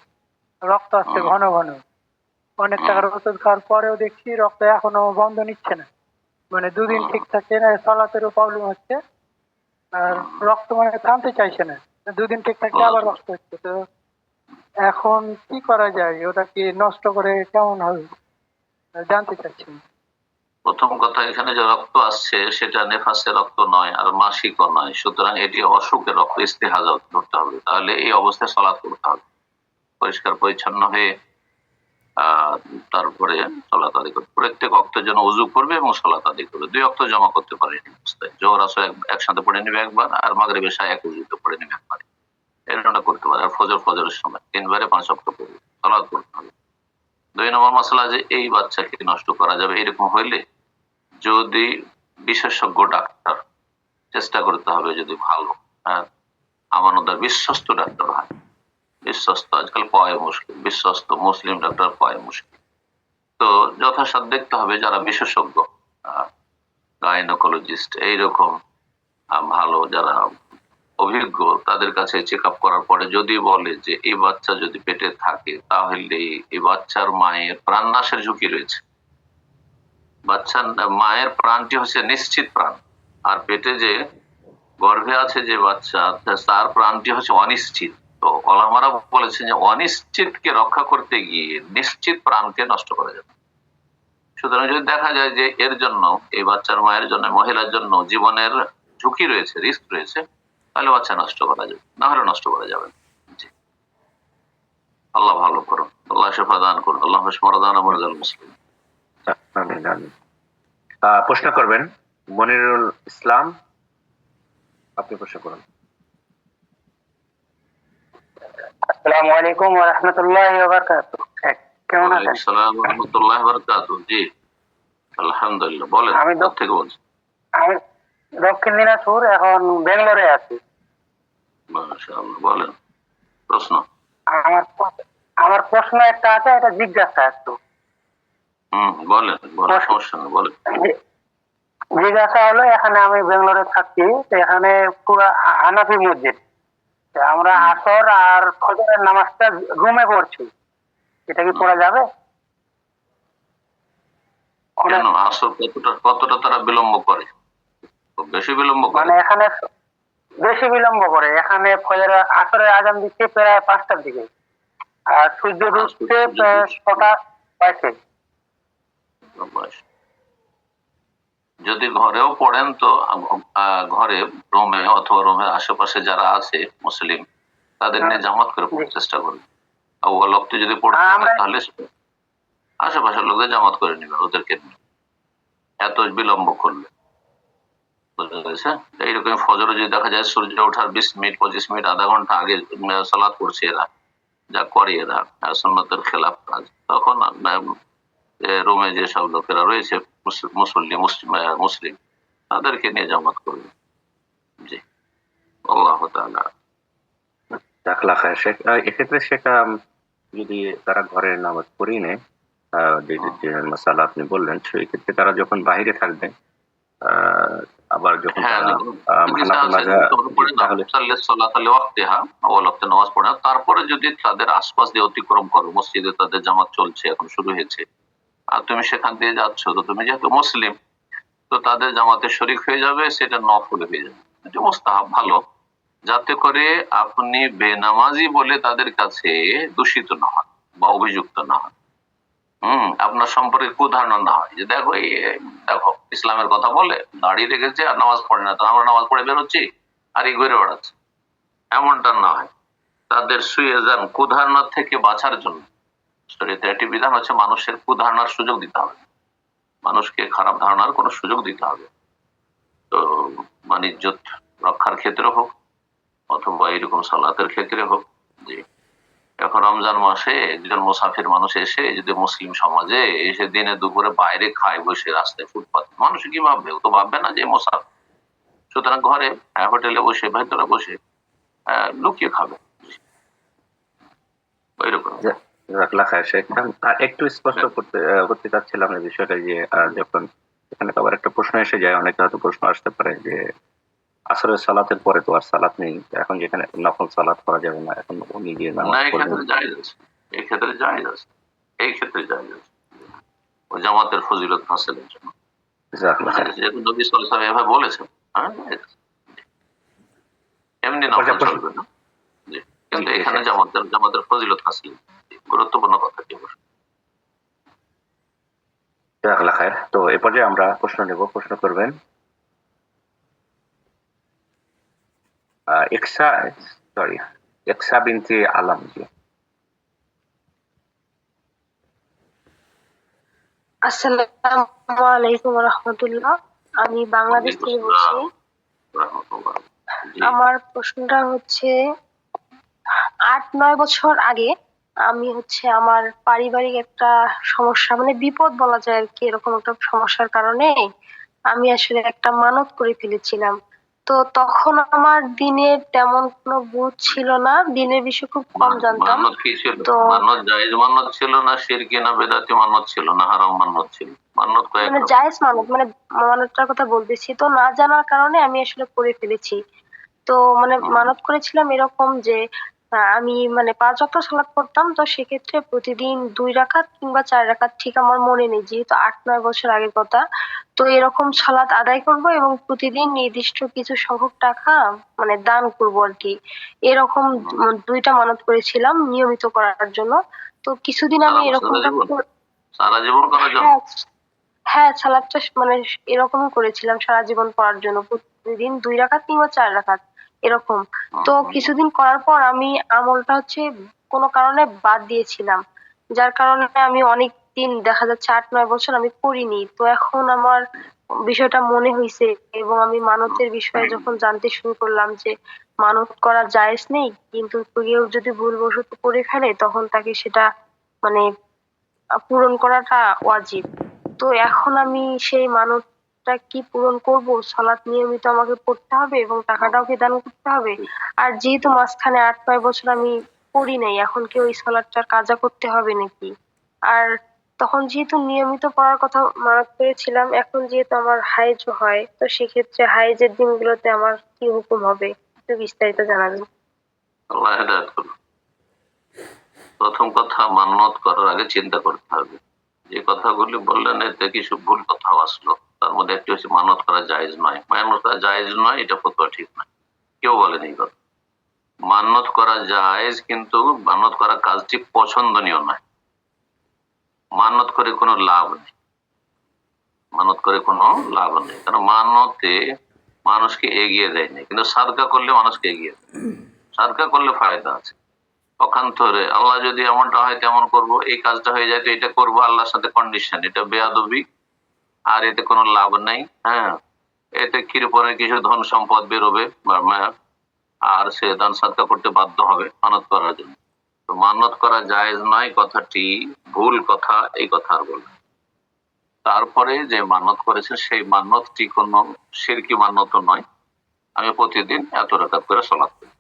Speaker 8: রক্ত আসছে ঘন ঘন। অনেক টাকার ওষুধ খাওয়ার পরেও দেখছি রক্ত এখনো বন্ধ নিচ্ছে না, মানে 2 দিন ঠিক থাকছে না, চলাচলেরও প্রবলেম হচ্ছে, আর রক্ত মানে থামতে চাইছে না, 2 দিন ঠিক থাকলে আবার রক্ত হচ্ছে। তো এখন কি করা যায়, ওটা কি নষ্ট করে কেমন হবে জানতে চাচ্ছি।
Speaker 3: প্রথম কথা, এখানে যে রক্ত আসছে সেটা নেফাসের রক্ত নয় আর মাসিকও নয়, সুতরাং এটি অসুখের রক্ত, ইস্তেহাজা ধরতে হবে। তাহলে এই অবস্থায় সালাত করতে হবে, পরিষ্কার পরিচ্ছন্ন হয়ে তারপরে সালাত আদায় করবে। প্রত্যেক ওয়াক্তের জন্য ওযু করবে এবং সালাত আদায় করবে। 2 ওয়াক্ত জমা করতে পারে এই অবস্থায়। জোহর আসর একসাথে পড়ে নেবে একবার, আর মাগরিব এশা এক ওযুতে পড়ে নেবে একবার, এরকমটা করতে পারে। আর ফজরের সময় 3 বারে 5 ওয়াক্ত পড়বে, সালাত করতে হবে। 2 নম্বর মাসলা, যে এই বাচ্চাকে নষ্ট করা যাবে, এরকম হইলে যদি বিশেষজ্ঞ ডাক্তার, চেষ্টা করতে হবে যদি ভালো আমানতদার বিশ্বস্ত ডাক্তার হয়, বিশ্বস্ত, আজকাল পাওয়া মুশকিল, বিশ্বস্ত মুসলিম ডাক্তার পাওয়া মুশকিল, তো যথাসাধ্য দেখতে হবে যারা বিশেষজ্ঞ, গাইনোকোলজিস্ট, এইরকম ভালো যারা অভিজ্ঞ, তাদের কাছে চেক আপ করার পরে যদি বলে যে এই বাচ্চা যদি পেটে থাকে, তাহলে এই বাচ্চার মায়ের প্রাণনাশের ঝুঁকি রয়েছে। বাচ্চার মায়ের প্রাণটি হচ্ছে নিশ্চিত প্রাণ, আর পেটে যে গর্ভে আছে যে বাচ্চা, তার প্রাণটি হচ্ছে অনিশ্চিত। তো ওলামারা বলেছেন যে অনিশ্চিতকে রক্ষা করতে গিয়ে নিশ্চিত প্রাণকে নষ্ট করা যাবে। সুতরাং যদি দেখা যায় যে এর জন্য, এই বাচ্চার মায়ের জন্য, মহিলার জন্য জীবনের ঝুঁকি রয়েছে, রিস্ক রয়েছে, তাহলে বাচ্চা নষ্ট করা যাবে, না হলে নষ্ট করা যাবে না। আল্লাহ ভালো করুন, আল্লাহ শিফা দান করুন, আল্লাহ মারদানা মারদাল মুসলিম।
Speaker 1: আমিন আমিন। প্রশ্ন করবেন মনিরুল ইসলাম, আপনি প্রশ্ন করুন।
Speaker 12: আসসালামু আলাইকুম ওয়া রাহমাতুল্লাহি ওয়া বারাকাতুহু। কেমন আছেন?
Speaker 3: আসসালামু আলাইকুম ওয়া রাহমাতুল্লাহি ওয়া বারাকাতুহু। জি আলহামদুলিল্লাহ। বলেন,
Speaker 12: আমি
Speaker 3: থেকে বলছি।
Speaker 12: আমি দক্ষিণ দিনাজপুর, এখন বেঙ্গলোরে আছি।
Speaker 3: মাশাআল্লাহ, বলেন প্রশ্ন।
Speaker 12: আমার আমার প্রশ্ন একটা আছে, এটা জিজ্ঞাসা একটু।
Speaker 3: বলেন, সমস্যা নেই, বলেন।
Speaker 12: জিজ্ঞাসা হলো, এখানে আমি বেঙ্গলোরে থাকি, তো এখানে পুরো হানাফি মসজিদ, আমরা আসর আর ফজরের নামাজটা রুমে পড়ছি, এটা কি পড়া যাবে?
Speaker 3: কেন আসর কতটা তারা বিলম্ব করে? খুব বেশি বিলম্ব করে?
Speaker 12: মানে এখানে বেশি বিলম্ব করে। এখানে ফজরের আসরের আজান দিচ্ছে প্রায় 5টার দিকে, আর সূর্য ডুবছে 6টা 22।
Speaker 3: যদি ঘরেও পড়েন তো ঘরে, রুমে অথবা রুমের আশেপাশে যারা আছে মুসলিম, তাদের নিয়ে জামাত করে পড়ার চেষ্টা করবে। আউয়াল ওয়াক্তে যদি পড়তে হয় তাহলে আশেপাশের লোকদের জামাত করে নেবে, ওদেরকে নিয়ে এত বিলম্ব করলে। বুঝতে পেরেছে? এইরকম ফজরে যদি দেখা যায় সূর্য ওঠার 20 মিনিট 25 মিনিট আধা ঘন্টা আগে সালাত পড়ছে এরা, যা করে এরা সুন্নতের খেলাফ কাজ, তখন রুমে যেসব লোকেরা রয়েছে মুসলিম, তাদেরকে নিয়ে জামাত করবে। জি, আল্লাহ তাআলা।
Speaker 1: এক্ষেত্রে সেটা যদি তারা ঘরের নামাজ পড়িয়ে নেয়, যে মাসালা আপনি বললেন, সেই ক্ষেত্রে তারা যখন বাইরে থাকবে, আবার যখন
Speaker 3: নামাজ পড়ে, তারপরে যদি তাদের আশপাশ দিয়ে অতিক্রম করো, মসজিদে তাদের জামাত চলছে, এখন শুরু হয়েছে, আর তুমি সেখান দিয়ে যাচ্ছ, তো তুমি যেহেতু মুসলিম, তো তাদের জামাতে শরীক হয়ে যাবে, সেটা নফল হয়ে যাবে। এটা মুস্তাহাব, ভালো, যাতে করে আপনি বেনামাজি বলে তাদের কাছে দূষিত না হয় বা অভিযুক্ত না হয়, আপনার সম্পর্কে কুধারণা না হয় যে দেখো দেখো ইসলামের কথা বলে দাঁড়িয়ে রেখেছে আর নামাজ পড়ে না, তো আমরা নামাজ পড়ে বেরোচ্ছি আর এই ঘুরে বেড়াচ্ছে, এমনটা না হয়। তাদের সুয়েজান কুধারণার থেকে বাঁচার জন্য শরীয়তে একটি বিধান হচ্ছে, মানুষের কুধারণার সুযোগ দিতে হবে, মানুষকে খারাপ ধারণার কোনো সুযোগ দিতে হবে। তো বাণিজ্য রক্ষার ক্ষেত্রে হোক অথবা এরকম সালাতের ক্ষেত্রে হোক। যে এখন রমজান মাসে একজন মুসাফির মানুষ এসে যদি মুসলিম সমাজে এসে দিনে দুপুরে বাইরে খায় বসে রাস্তায় ফুটপাত, মানুষ কি ভাববে? ও তো ভাববে না যে মুসাফির, সুতরাং ঘরে হোটেলে বসে ভেতরে বসে লুকিয়ে খাবে।
Speaker 1: একটু স্পষ্ট করতে চাচ্ছিলাম এই বিষয়টা, যে যখন এখানে আবার একটা প্রশ্ন এসে যায়, অনেকে হয়তো প্রশ্ন আসতে পারে যে আসরের সালাতের পরে তো আর সালাত নেই, এখন যেখানে নফল সালাত করা যাবে না, এখন উনি গিয়ে নামাজ পড়বেন।
Speaker 3: এই ক্ষেত্রে জায়েজ আছে, ও জামাতের ফজিলত হাসিলের জন্য নবী সাল্লাল্লাহু আলাইহি ওয়াসাল্লাম এভাবে বলেছেন। এমনি নফল চলবে না, কিন্তু এখানে জামাতের ফজিলত হাসিল গুরুত্বপূর্ণ কথা কি বলবো।
Speaker 1: তো এ পর্যায়ে আমরা প্রশ্ন নেব। প্রশ্ন করবেন একসা বিনতে আলম জি।
Speaker 2: আসসালামু আলাইকুম ওয়া রাহমাতুল্লাহ। আমি বাংলাদেশ থেকে বলছি। আমার প্রশ্নটা হচ্ছে, 8-9 বছর আগে আমি আমার পারিবারিক একটা সমস্যা, মানে বিপদ বলা যায় আর কি, এরকম একটা সমস্যার কারণে আমি আসলে একটা মানত করে ফেলেছিলাম। তো তখন আমার দিনের তেমন কোনো বুঝ ছিল না, দিনের বিষয়ে খুব কম জানতাম।
Speaker 3: তো মানত জায়েজ মানত ছিল না, শিরকি না বেদাতি মানত ছিল না, হারাম মানত ছিল? মানত
Speaker 2: মানে জায়েজ মানত, মানে মানতটার কথা বলতেছি। তো না জানার কারণে আমি আসলে করে ফেলেছি। তো মানে মানত করেছিলাম এরকম যে আমি 5 ওয়াক্ত সালাত পড়তাম, তো সেক্ষেত্রে প্রতিদিন 2 রাকাত কিংবা 4 রাকাত, ঠিক আমার মনে নেই, যেহেতু 8-9 বছর আগের কথা। তো এরকম সালাত আদায় করব এবং প্রতিদিন নির্দিষ্ট কিছু সংখ্যক টাকা দান করব আর কি, এরকম 2টা মানত করেছিলাম নিয়মিত করার জন্য। তো কিছুদিন আমি এরকম
Speaker 3: সারা জীবন করার জন্য,
Speaker 2: হ্যাঁ সালাতটা এরকমই করেছিলাম সারা জীবন পড়ার জন্য, প্রতিদিন 2 রাকাত কিংবা 4 রাকাত এরকম। তো কিছুদিন করার পর আমি আমলটা কোনো কারণে বাদ দিয়েছিলাম, যার কারণে আমি অনেক দিন, দেখা যাচ্ছে 8-9 বছর আমি করিনি। তো এখন আমার বিষয়টা মনে হয়েছে এবং আমি মানতের বিষয়ে যখন জানতে শুরু করলাম যে মানত করা জায়েজ নেই, কিন্তু কেউ যদি ভুলবশত করে ফেলে তখন তাকে সেটা পূরণ করাটা ওয়াজিব। তো এখন আমি সেই মানতটা কি পূরণ করব? সালাত নিয়মিত আমাকে পড়তে হবে এবং টাকাটাও কি দান করতে হবে? আর যেহেতু মাঝখানে ৮-৯ বছর আমি পড়ি নাই, এখন কি ওই সালাদটার কাজা করতে হবে নাকি? আর তখন যেহেতু নিয়মিত পড়ার কথা মানত করেছিলাম, এখন যেহেতু আমার হাইজ হয়, তো সেক্ষেত্রে হাইজের দিনগুলোতে আমার কি হুকুম হবে? একটু বিস্তারিত জানাবেন।
Speaker 3: আল্লাহ হেদায়েত করুন। প্রথম কথা, মান্যত করার আগে চিন্তা করতে হবে। যে কথাগুলি বললেন এতে কিছু ভুল কথাও আসলো। তার মধ্যে একটি হচ্ছে মানত করা জায়েজ নয়। মানত করা জায়েজ নয়, এটা ফতোয়া ঠিক নয়, কেউ বলেনি এই কথা। মান্যত করা জায়েজ, কিন্তু মান্যত করা কাজটি পছন্দনীয় নয়। মান্যত করে কোনো লাভ নেই, মানত করে কোনো লাভ নেই, কারণ মানতে মানুষকে এগিয়ে দেয় না, কিন্তু সাদকা করলে মানুষকে এগিয়ে দেয়। সাদকা করলে ফায়দা আছে। পক্ষান্তরে আল্লাহ যদি এমনটা হয় তেমন করব, এই কাজটা হয়ে যায় তো এটা করবো, আল্লাহর সাথে কন্ডিশন, এটা বেয়াদবি, আর এতে কোনো লাভ নাই। হ্যাঁ, এতে কিরপরে কিছু ধন সম্পদ বেরোবে, আর সে দান সাদকা করতে বাধ্য হবে মানত করার জন্য। তো মানত করা জায়েজ নয় কথাটি ভুল কথা, এই কথা আর বলবেন। তারপরে যে মান্যত করেছে সেই মান্যতটি কোনো শিরকি মান্যত নয়। আমি প্রতিদিন এত রাকাত করে সালাত করি,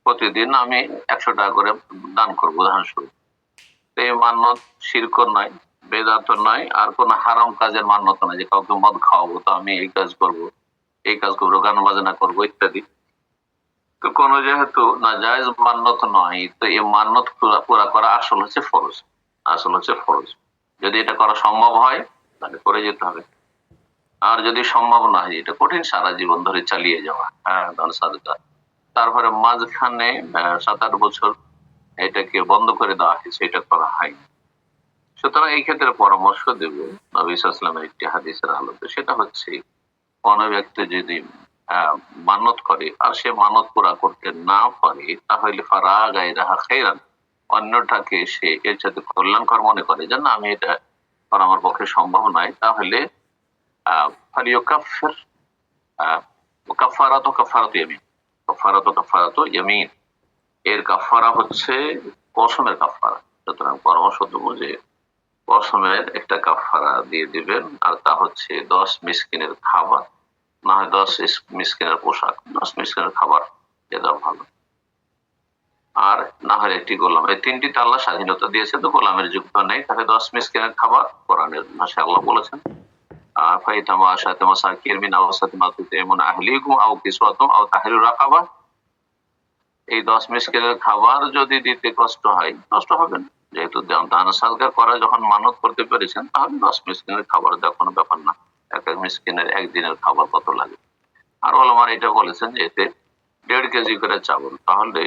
Speaker 3: প্রতিদিন আমি 100 টাকা করে দান করবো উদাহরণস্বরূপ। এই মান্যত শিরক নয়, বেদাত নয়, আর কোন হারাম কাজের মান্যত নয়, যে কাউকে মদ খাওয়াবো তো আমি এই কাজ করব, এই কাজ করবো, গান বাজনা করবো ইত্যাদি। তো কোন যেহেতু না জায়েজ মান্যত নয়, তো এই মান্যত পুরা করা আসল হচ্ছে ফরজ, আসল হচ্ছে ফরজ। যদি এটা করা সম্ভব হয় তাহলে করে যেতে হবে, আর যদি সম্ভব না হয়, এটা কঠিন, সারা জীবন ধরে চালিয়ে যাওয়া। হ্যাঁ, দান সাদকা। তারপরে মাঝখানে 7-8 বছর এটাকে বন্ধ করে দেওয়া হয়েছে, এটা করা হয়নি। সুতরাং এই ক্ষেত্রে পরামর্শ দেব নবী সাল্লাল্লাহু আলাইহি ওয়াসাল্লামের একটি হাদিসের আলোকে, সেটা হচ্ছে কোন ব্যক্তি যদি মানত করে আর সে মানত পুরা করতে না পারে, তাহলে ফারা গায়রাহা খাইরান, অন্যটাকে সে এর সাথে কল্যাণকর মনে করে, যে না আমি এটা করা আমার পক্ষে সম্ভব নয়, তাহলে ফালিয়ুকাফির কাফারাতু কাফারাতু ইয়ামিন, কাফারাতু কাফারাতু ইয়ামিন, এর কাফারা হচ্ছে কসমের কাফারা। সুতরাং পরামর্শ দেবো যে কসমের একটা কাফারা দিয়ে দিবেন, আর তা হচ্ছে 10 মিসকিনের খাবার, না হয় 10 মিসকিনের পোশাক, 10 মিসকিনের খাবার দিয়ে দেওয়া ভালো। আর না হয় একটি গোলাম, এই তিনটি তো আল্লাহ স্বাধীনতা দিয়েছে, তো গোলামের যুক্ত নেই, তাহলে 10 মিসকিনের খাবার কোরআনের ভাষায় আল্লাহ বলেছেন ফাইতামা আশাতে মাসাকির মিন আওসাতি মা তুতিমুন আহলিকুম আও কিসওয়াতুম আও তাহরিরু রাকাবা। এই 10 মিসকিনের খাবার যদি দিতে কষ্ট হয়, নষ্ট হবে না, যেহেতু দান সাদকা করা যখন মানত করতে পেরেছেন, তাহলে 10 মিসকিনের খাবার দেওয়া কোনো ব্যাপার না। এক এক মিসকিনের একদিনের খাবার কত লাগে। আর ওলামারা এটা বলেছেন যে এতে 1.5 কেজি করে চাউল, তাহলে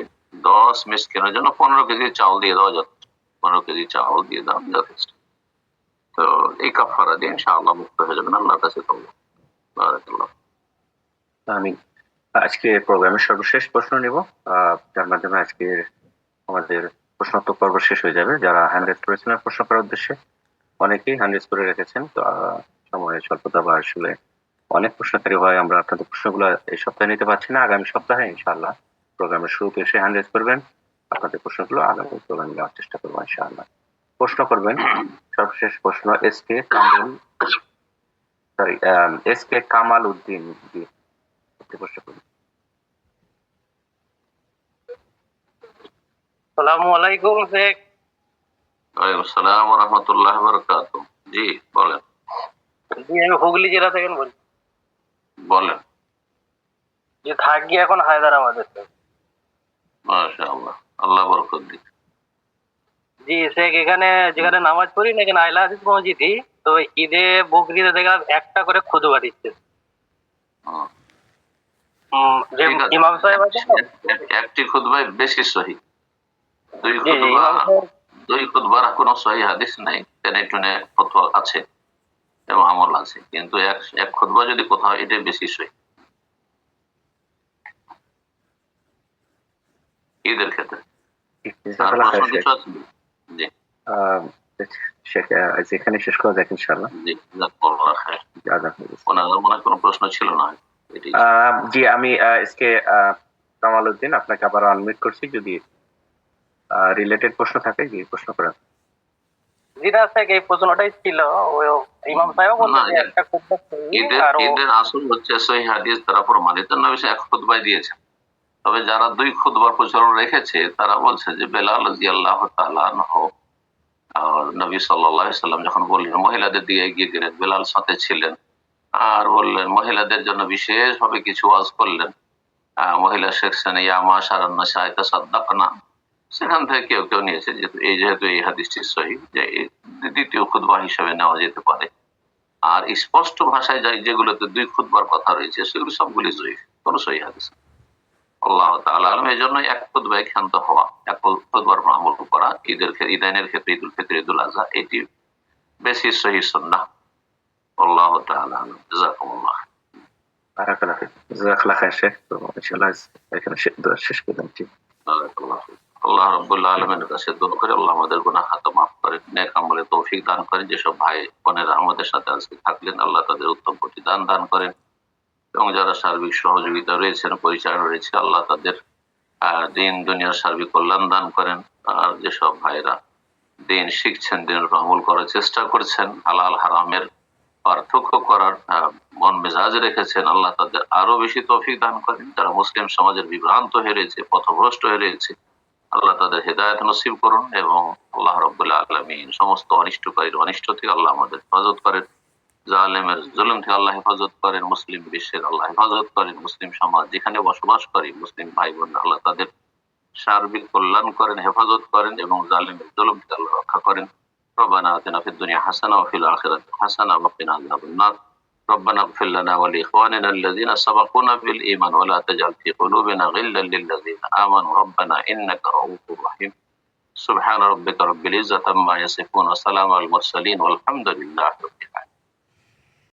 Speaker 3: 10 মিসকিনের জন্য 15 কেজি চাউল দিয়ে দেওয়া যথেষ্ট, 15 কেজি চাউল দিয়ে দেওয়া যথেষ্ট। তো এই কাফারা দিয়ে ইনশাআল্লাহ মুক্ত হয়ে যাবেন আল্লাহর কাছে। বারাকাল্লাহ।
Speaker 1: আমি আজকে প্রোগ্রামের সর্বশেষ প্রশ্ন নেব, যার মাধ্যমে আজকের আমাদের প্রশ্নোত্তর পর্ব শেষ হয়ে যাবে। যারা হ্যান্ড রেজ করেছিলেন প্রশ্ন করার উদ্দেশ্যে, অনেকেই হ্যান্ড রেজ করে রেখেছেন, তো সময়ের স্বল্পতা বা আসলে অনেক প্রশ্নকারী হয়, আমরা আপনাদের প্রশ্নগুলো এই সপ্তাহে নিতে পারছি না, আগামী সপ্তাহে ইনশাআল্লাহ প্রোগ্রামের শুরুতে এসে হ্যান্ড রেজ করবেন, আপনাদের প্রশ্নগুলো আগামী প্রোগ্রামে নেওয়ার চেষ্টা করবো ইনশাআল্লাহ। প্রশ্ন করবেন সর্বশেষ প্রশ্ন এস কে কামাল উদ্দিন, জি প্রশ্ন করুন।
Speaker 10: আসসালামু আলাইকুম শেখ।
Speaker 3: ওয়ালাইকুম আসসালাম ওয়া রাহমাতুল্লাহি ওয়া বারাকাতুহু। জি বলেন।
Speaker 10: জি, আমি হুগলি জেলা থেকে বলছি।
Speaker 3: বলেন।
Speaker 10: যে থাকি এখন হায়দ্রাবাদে।
Speaker 3: মাশাআল্লাহ, আল্লাহ বরকত দিক।
Speaker 10: জি শেখ, এখানে যেখানে নামাজ পড়ি না, এখানে আইলা হাদিস মসজিদই, তো ঈদে বকরিদে দেখলাম একটা করে খুতবা দিচ্ছে। যে ইমাম সাহেব আছে
Speaker 3: একটি খুতবায় বেশি সহি, দুই খুতবার কোনো সহি হাদিস নাই, টেনে টুনে ফতোয়া আছে এবং আমল আছে, কিন্তু এক খুতবা যদি কোথাও, এটা বেশি সহি ঈদের ক্ষেত্রে।
Speaker 1: এখানে শেষ করা যাক ইনশাআল্লাহ।
Speaker 3: কোনো প্রশ্ন ছিল না?
Speaker 1: জি, আমি এসকে কামাল উদ্দিন আপনাকে আবার আনমিউট করছি, যদি রিলেটেড প্রশ্ন থাকে জি প্রশ্ন করেন।
Speaker 10: যেটা থেকে এই প্রশ্নটাই ছিল, ওই ইমাম সাহেব বললেন যে একটা খুতবা সহি আর
Speaker 3: ঈদের আসল হচ্ছে সহিহ হাদিস দ্বারা প্রমাণিত। নবী এক খুতবায় দিয়েছেন। তবে যারা 2 খুতবার প্রচলন রেখেছে তারা বলছে যে বেলাল রাদিয়াল্লাহু তাআলা আনহু আর নবী সাল্লাল্লাহু আলাইহি সাল্লাম যখন বললেন, মহিলাদের দিকে এগিয়ে গেলেন, বেলাল সাথে ছিলেন আর বললেন মহিলাদের জন্য বিশেষভাবে কিছু ওয়াজ করলেন। মহিলা সেকশনে ইয়া মাশারান নিসা তাসাদ্দাকনা, সেখান থেকে কেউ কেউ নিয়েছে যেহেতু এই হাদিসটি সহিহ, যে দ্বিতীয় খুতবা হিসেবে নেওয়া যেতে পারে। আর স্পষ্ট ভাষায় যেগুলোতে 2 খুতবার কথা রয়েছে সেগুলো সবগুলি জয়ীফ, কোন সহিহ হাদিস নেই। আল্লাহ তাআলা আলম। এই জন্য এক খুতবায় ক্ষান্ত হওয়া, এক খুতবার আমল করা ঈদাইনের ক্ষেত্রে, ঈদুল ফিতর, ঈদুল আযহা, এটি বেশি সহিহ সুন্নাহ। আল্লাহ তাআলা আলম। জাযাকুমুল্লাহ।
Speaker 1: বারাকাল্লাহ ফিক। জাযাকাল্লাহ খাইর শেখ। তো ইনশাআল্লাহ এখানে শেষ করে দিচ্ছি।
Speaker 3: আল্লাহ রাব্বুল আলামিনের কাছে দোয়া করে আল্লাহ আমাদের গুনাহ খাতা মাফ করেন, নেক আমলে তৌফিক দান করেন। যেসব ভাই বোনেরা আমাদের সাথে আজকে থাকলেন, আল্লাহ তাদের উত্তম প্রতিদান দান করেন, এবং যারা সার্বিক সহযোগিতা রয়েছেন, পরিচালনা রয়েছে, আল্লাহ তাদের দিন দুনিয়ার সার্বিক কল্যাণ দান করেন। আর যেসব ভাইরা দিন শিখছেন, দিনের আমল করার চেষ্টা করছেন, হালাল হারামের পার্থক্য করার মন মেজাজ রেখেছেন, আল্লাহ তাদের আরো বেশি তৌফিক দান করেন। যারা মুসলিম সমাজের বিভ্রান্ত হয়ে রয়েছে, পথভ্রষ্ট হয়ে রয়েছে, আল্লাহ তাদের হেদায়েত নসিব করুন, এবং আল্লাহ রাব্বুল আলামিন সমস্ত অনিষ্টকারীর অনিষ্ট থেকে আল্লাহ আমাদের হেফাজত করেন, জালেমের জুলুম থেকে আল্লাহ হেফাজত করেন, মুসলিম বিশ্বের আল্লাহ হেফাজত করেন, মুসলিম সমাজ যেখানে বসবাস করে মুসলিম ভাই বোন আল্লাহ তাদের সার্বিক কল্যাণ করেন, হেফাজত করেন, এবং জালেমের জুলুম থেকে আল্লাহ রক্ষা করেন। ربنا آتنا في الدنيا حسنة وفي الآخرة حسنة وقنا عذاب النار. ربنا اغفر لنا ولإخواننا الذين سبقونا بالإيمان ولا تجعل في قلوبنا غلا للذين آمنوا ربنا إنك رؤوف رحيم. سبحان ربك رب العزة عما يصفون وسلام على المرسلين والحمد لله رب العالمين.